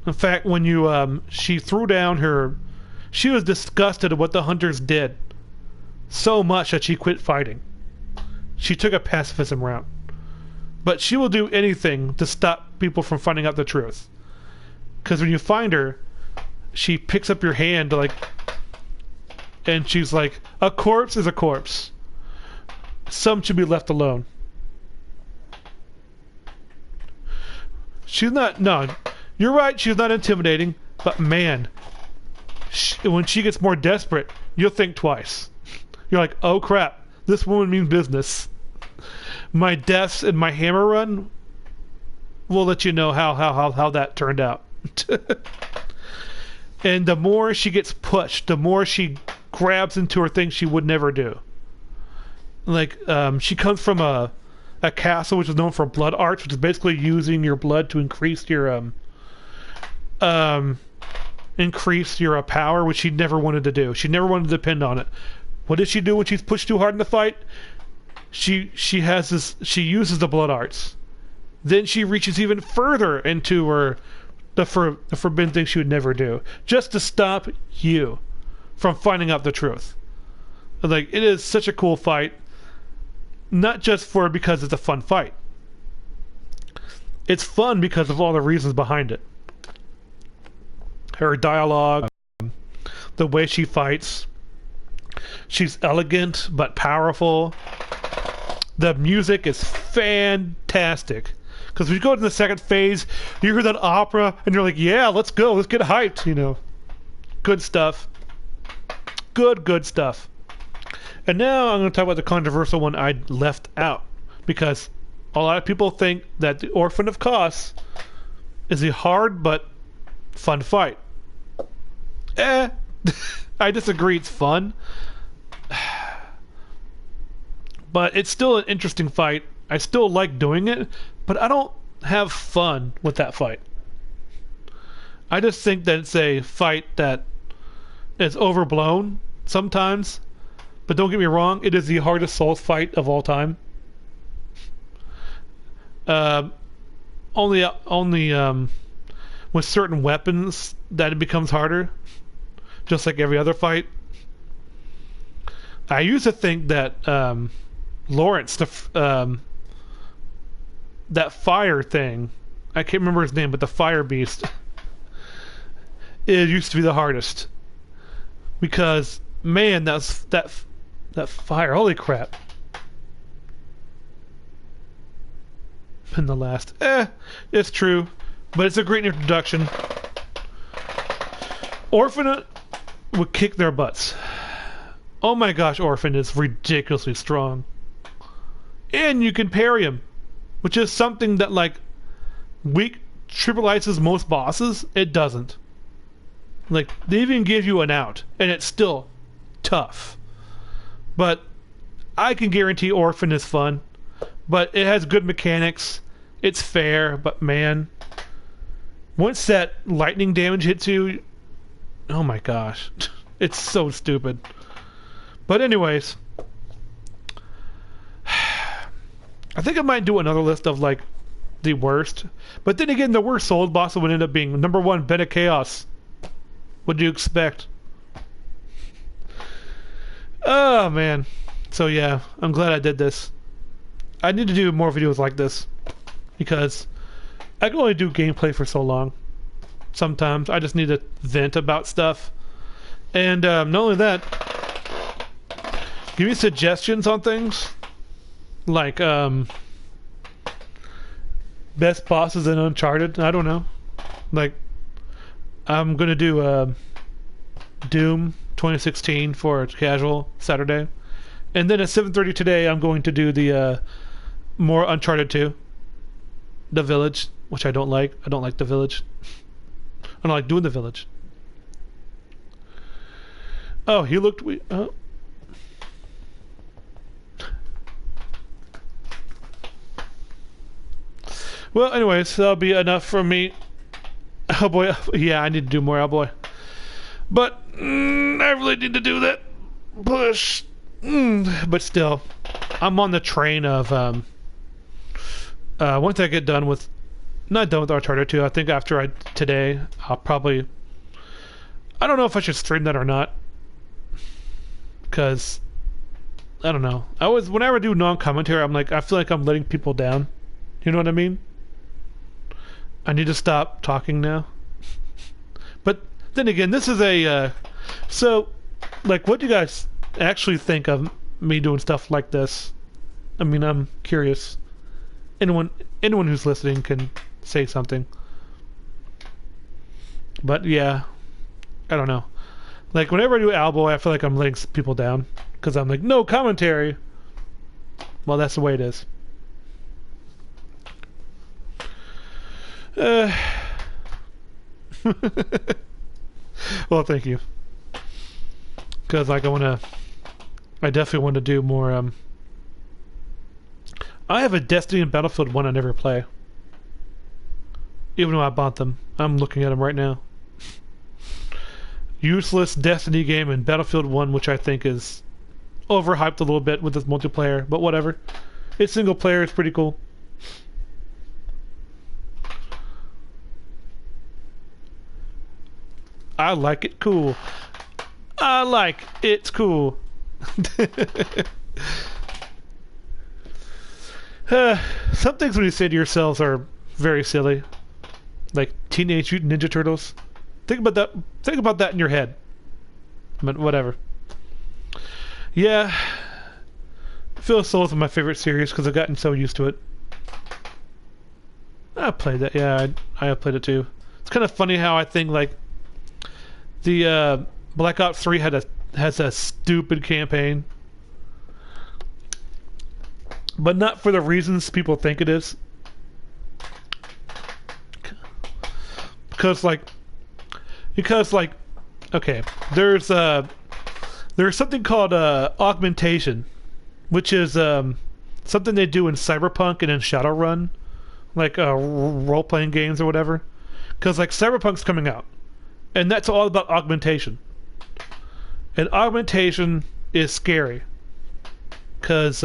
In fact, when she threw down she was disgusted at what the hunters did so much that she quit fighting. She took a pacifism route. But she will do anything to stop people from finding out the truth. Because when you find her, she picks up your hand and she's like, a corpse is a corpse. Some should be left alone. No, you're right, she's not intimidating, but man, when she gets more desperate, you'll think twice. You're like, oh crap, this woman means business. My deaths in my hammer run we'll let you know how that turned out. And the more she gets pushed, the more she grabs into her things she would never do. Like, she comes from a castle which is known for blood arts, which is basically using your blood to increase your power, which she never wanted to do. She never wanted to depend on it. What does she do when she's pushed too hard in the fight? She uses the blood arts. Then she reaches even further into the forbidden thing she would never do, just to stop you from finding out the truth. Like, it is such a cool fight, not just because it's a fun fight. It's fun because of all the reasons behind it. Her dialogue, the way she fights. She's elegant but powerful. The music is fantastic. Because when you go to the second phase, you hear that opera, and you're like, yeah, let's go, let's get hyped, you know. Good stuff. Good stuff. And now I'm going to talk about the controversial one I left out. Because a lot of people think that the Orphan of Kos is a hard but fun fight. I disagree, it's fun. But it's still an interesting fight. I still like doing it, but I don't have fun with that fight. I just think that it's a fight that is overblown sometimes. But don't get me wrong, it is the hardest Souls fight of all time. Only with certain weapons that it becomes harder. Just like every other fight. I used to think that Lawrence, that fire thing, I can't remember his name, but the fire beast, it used to be the hardest. Because, man, that fire, holy crap. And the last, it's true, but it's a great introduction. Orphan would kick their butts. Oh my gosh, Orphan is ridiculously strong. And you can parry him, which is something that, like, weak Triple Ice's most bosses, it doesn't. Like, they even give you an out, and it's still tough. But I can guarantee Orphan is fun. But it has good mechanics. It's fair, but man, once that lightning damage hits you, oh my gosh, it's so stupid. But anyways, I think I might do another list of, like, the worst. But then again, the worst Souls boss would end up being number 1, Ben of Chaos. What do you expect? Oh man. So yeah, I'm glad I did this. I need to do more videos like this because I can only do gameplay for so long. Sometimes I just need to vent about stuff. And not only that, give me suggestions on things like best bosses in Uncharted. I don't know. Like, I'm gonna do Doom 2016 for casual Saturday, and then at 7:30 today I'm going to do the more Uncharted 2, The Village, which I don't like. I don't like The Village. I don't like doing The Village. Oh, he looked weird. Oh. Well, anyways, that'll be enough from me. Oh boy, yeah, I need to do more, oh boy. But I really need to do that push. But still, I'm on the train of once I get done with, not done with Uncharted 2, I think after today, I'll probably, I don't know if I should stream that or not. Because, I don't know. Whenever I do non-commentary, I'm like, I feel like I'm letting people down. You know what I mean? I need to stop talking now. But then again, this is a so, like, what do you guys actually think of me doing stuff like this? I mean, I'm curious. Anyone who's listening can say something. But yeah, I don't know. Like, whenever I do Owlboy, I feel like I'm letting people down because I'm like, no commentary. Well, that's the way it is. Uh, well, thank you. Because like I definitely want to do more. I have a Destiny and Battlefield 1 I never play. Even though I bought them. I'm looking at them right now. Useless Destiny game and Battlefield 1, which I think is overhyped a little bit with this multiplayer, but whatever. It's single player, it's pretty cool. I like it cool. I like it's cool. Some things when you say to yourselves are very silly. Like Teenage Mutant Ninja Turtles. Think about that. Think about that in your head. But whatever. Yeah. Phil Soul's my favorite series because I've gotten so used to it. I played that. Yeah, I have played it too. It's kind of funny how I think like the Black Ops 3 has a stupid campaign, but not for the reasons people think it is. Because like, okay, there's something called augmentation, which is something they do in Cyberpunk and in Shadowrun, like role-playing games or whatever. Because like Cyberpunk's coming out, and that's all about augmentation. And augmentation is scary, cause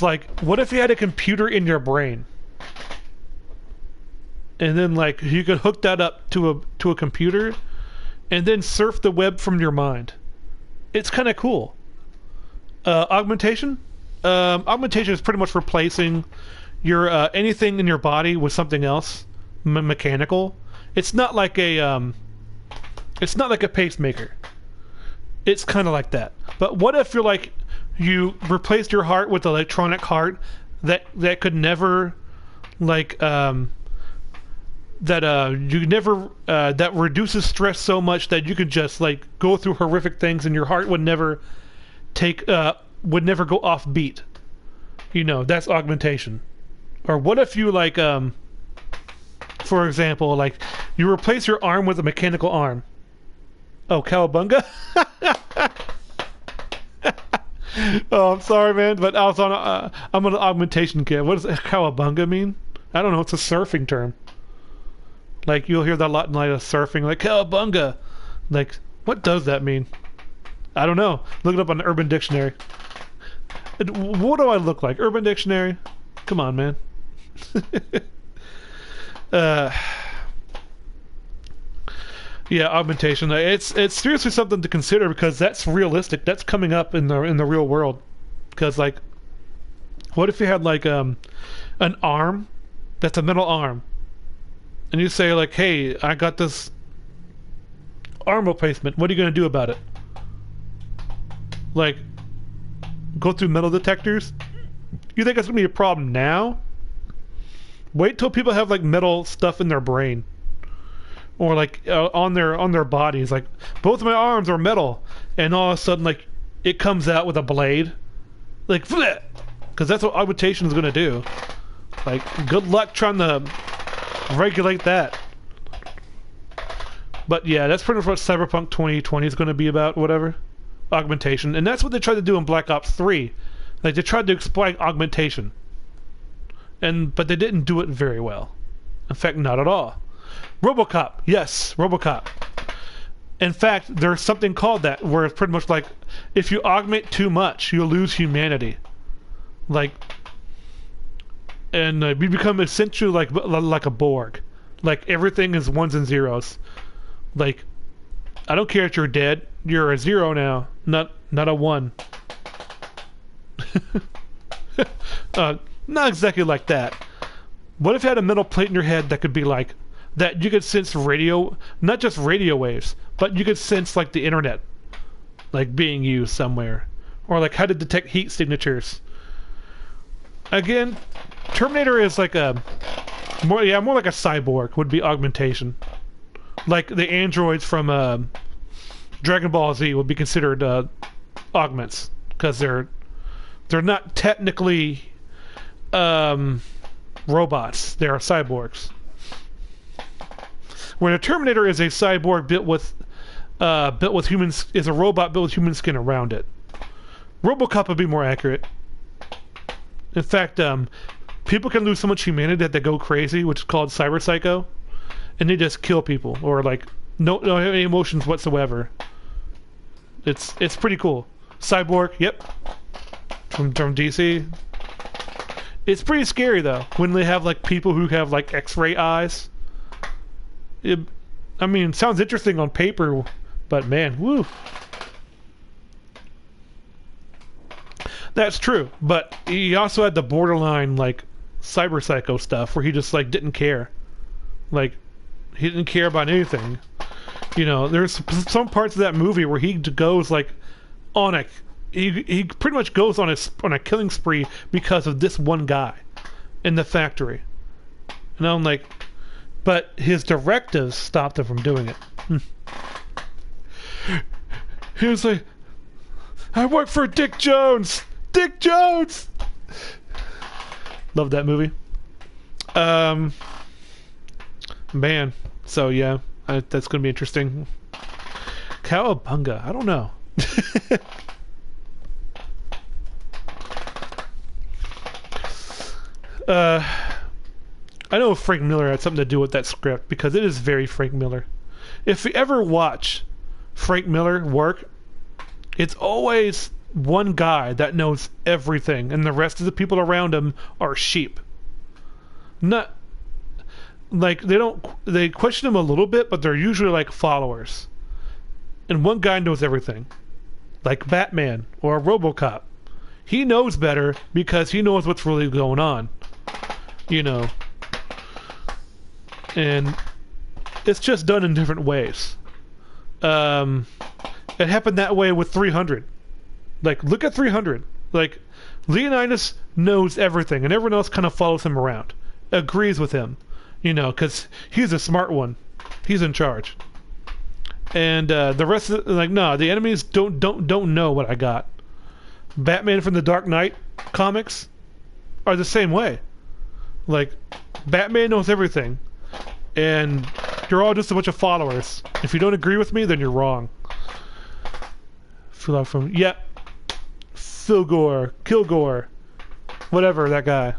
like, what if you had a computer in your brain, and then like you could hook that up to a computer, and then surf the web from your mind? It's kind of cool. Augmentation is pretty much replacing your anything in your body with something else mechanical. It's not like a pacemaker. It's kind of like that. But what if you replaced your heart with an electronic heart that could never that reduces stress so much that you could just like go through horrific things and your heart would never go off beat. You know, that's augmentation. Or what if you for example, like you replace your arm with a mechanical arm. Oh, cowabunga? Oh, I'm sorry, man, but I'm on an augmentation kit. What does cowabunga mean? I don't know. It's a surfing term. Like you'll hear that a lot in like surfing, like cowabunga. Like, what does that mean? I don't know. Look it up on the Urban Dictionary. What do I look like? Urban Dictionary? Come on, man. Yeah, augmentation. It's seriously something to consider because that's realistic. That's coming up in the real world. Because like, what if you had like an arm that's a metal arm, and you say like, "Hey, I got this arm replacement. What are you gonna do about it?" Like, go through metal detectors? You think that's gonna be a problem now? Wait till people have like metal stuff in their brain, or like on their bodies. Like, both of my arms are metal, and all of a sudden like it comes out with a blade, like, because that's what augmentation is gonna do. Like, good luck trying to regulate that. But yeah, that's pretty much what Cyberpunk 2020 is going to be about. Whatever, augmentation, and that's what they tried to do in Black Ops 3. Like, they tried to exploit augmentation, but they didn't do it very well. In fact, not at all. RoboCop, yes, RoboCop. In fact, there's something called that, where it's pretty much like, if you augment too much, you'll lose humanity. Like, and we become essentially like a Borg. Like, everything is ones and zeros. Like, I don't care if you're dead, you're a zero now, not a one. Not exactly like that. What if you had a metal plate in your head that could be like that? You could sense radio, not just radio waves, but you could sense like the internet, like being used somewhere, or like how to detect heat signatures. Again, Terminator is like more like a cyborg would be augmentation. Like the androids from Dragon Ball Z would be considered augments because they're not technically robots. They are cyborgs. Where the Terminator is a cyborg built with humans, is a robot built with human skin around it. RoboCop would be more accurate. In fact, people can lose so much humanity that they go crazy, which is called cyber psycho, and they just kill people or like no any emotions whatsoever. It's pretty cool. Cyborg, yep, from DC. It's pretty scary though when they have like people who have like X-ray eyes. I mean, it sounds interesting on paper, but man, woo. That's true, but he also had the borderline like cyber psycho stuff where he just like didn't care. Like he didn't care about anything. You know, there's some parts of that movie where he goes like on a he pretty much goes on a killing spree because of this one guy in the factory. And I'm like, but his directives stopped him from doing it. He was like, I work for Dick Jones! Dick Jones! Love that movie. Man, so yeah, that's gonna be interesting. Cowabunga, I don't know. I know Frank Miller had something to do with that script because it is very Frank Miller. If you ever watch Frank Miller work, it's always one guy that knows everything and the rest of the people around him are sheep. Not like they question him a little bit, but they're usually like followers. And one guy knows everything. Like Batman or RoboCop. He knows better because he knows what's really going on. You know. And it's just done in different ways. It happened that way with 300. Like, look at 300. Like, Leonidas knows everything, and everyone else kind of follows him around. Agrees with him. You know, because he's a smart one. He's in charge. And the rest of like, no, the enemies don't know what I got. Batman from the Dark Knight comics are the same way. Like, Batman knows everything. And you're all just a bunch of followers. If you don't agree with me, then you're wrong. Kilgore, whatever, that guy.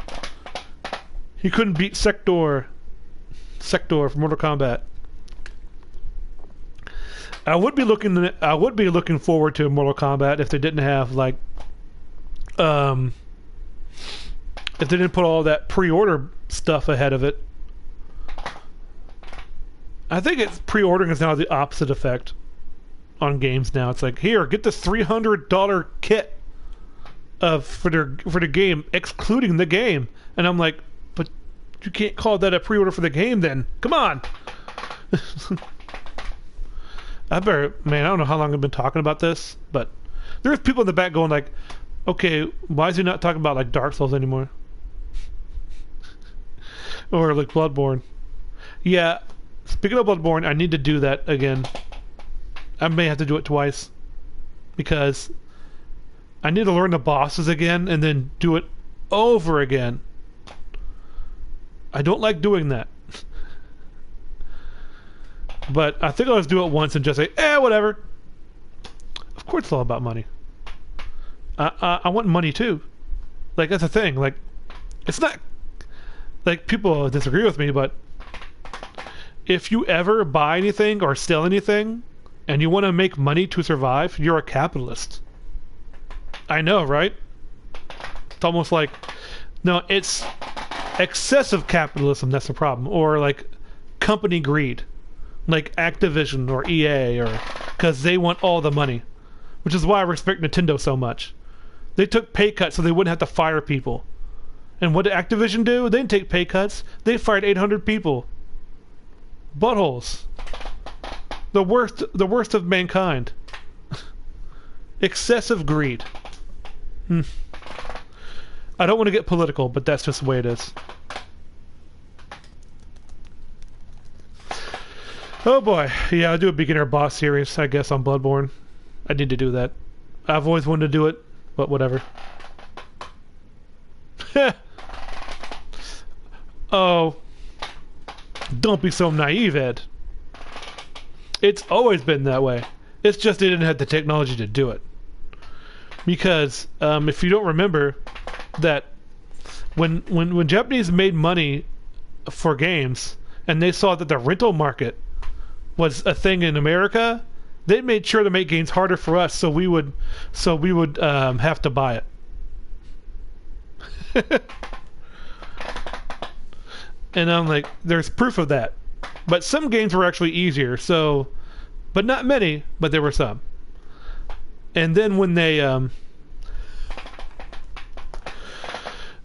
He couldn't beat Sector from Mortal Kombat. I would be looking forward to Mortal Kombat if they didn't have like if they didn't put all that pre-order stuff ahead of it. I think pre-ordering is now the opposite effect on games now. It's like, here, get this $300 kit for the game, excluding the game. And I'm like, but you can't call that a pre-order for the game then. Come on. I don't know how long I've been talking about this, but there's people in the back going like, okay, why is he not talking about like Dark Souls anymore? Or like Bloodborne. Yeah, speaking of Bloodborne, I need to do that again. I may have to do it twice. Because I need to learn the bosses again and then do it over again. I don't like doing that. But I think I'll just do it once and just say, whatever. Of course it's all about money. I want money too. Like, that's the thing. Like, it's not... Like, people disagree with me, but... If you ever buy anything or sell anything, and you want to make money to survive, you're a capitalist. I know, right? It's almost like... No, it's excessive capitalism that's the problem. Or, like, company greed. Like Activision or EA, or because they want all the money, which is why I respect Nintendo so much. They took pay cuts so they wouldn't have to fire people. And what did Activision do? They didn't take pay cuts. They fired 800 people. Buttholes. The worst of mankind. Excessive greed. I don't want to get political, but that's just the way it is. Oh boy, yeah, I'll do a beginner boss series, I guess, on Bloodborne. I need to do that. I've always wanted to do it, but whatever. Oh, don't be so naive, Ed. It's always been that way. It's just they didn't have the technology to do it. Because if you don't remember that when Japanese made money for games and they saw that the rental market was a thing in America, they made sure to make games harder for us, so we would have to buy it. And I'm like, there's proof of that. But some games were actually easier, so, but not many, but there were some. And then when they,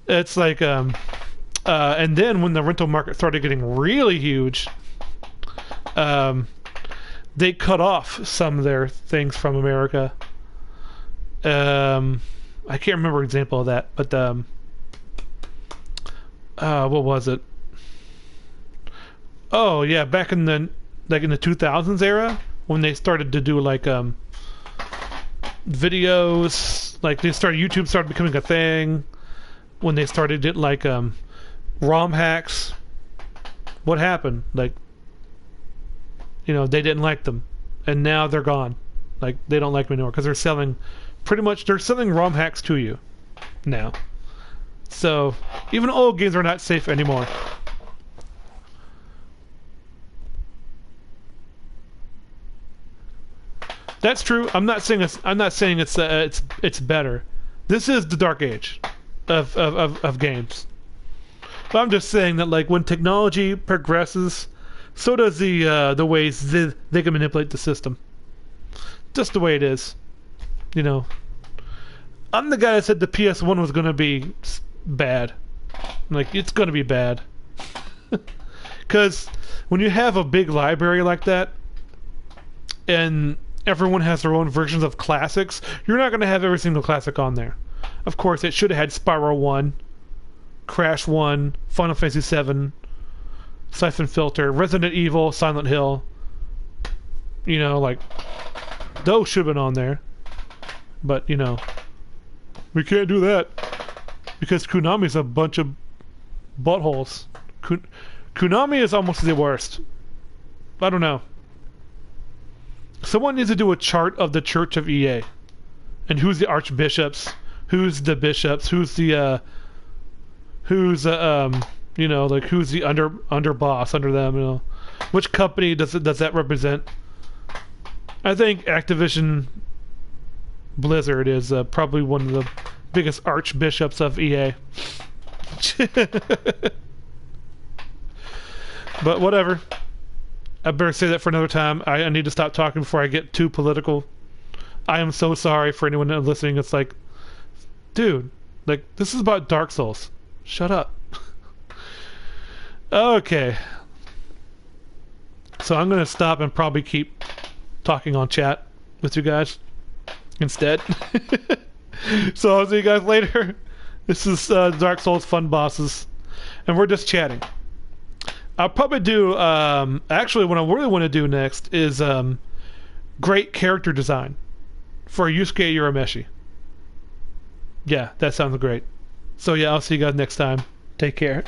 it's like, and then when the rental market started getting really huge, they cut off some of their things from America. I can't remember an example of that, but, what was it? Oh yeah, back in the 2000s era, when they started to do like videos, like YouTube started becoming a thing. When they started it like ROM hacks, what happened? Like, you know, they didn't like them, and now they're gone. Like, they don't like them anymore because they're selling ROM hacks to you now. So even old games are not safe anymore. That's true. I'm not saying it's better. This is the dark age of games. But I'm just saying that, like, when technology progresses, so does the ways they can manipulate the system. Just the way it is. You know. I'm the guy that said the PS1 was going to be bad. Like, it's going to be bad. Because when you have a big library like that, and everyone has their own versions of classics, you're not going to have every single classic on there. Of course, it should have had Spyro 1, Crash 1, Final Fantasy 7, Siphon Filter, Resident Evil, Silent Hill. You know, like, those should have been on there. But, you know, we can't do that because Konami's a bunch of buttholes. Konami is almost the worst. I don't know. Someone needs to do a chart of the Church of EA, and who's the archbishops, who's the bishops, who's the you know, like, who's the under boss under them, you know, which company does that represent? I think Activision Blizzard is probably one of the biggest archbishops of EA. But whatever. I better say that for another time. I need to stop talking before I get too political. I am so sorry for anyone listening. It's like, dude, like, this is about Dark Souls. Shut up. Okay. So I'm going to stop and probably keep talking on chat with you guys instead. So I'll see you guys later. This is Dark Souls Fun Bosses, and we're just chatting. I'll probably do, actually what I really want to do next is great character design for Yusuke Urameshi. Yeah, that sounds great. So yeah, I'll see you guys next time. Take care.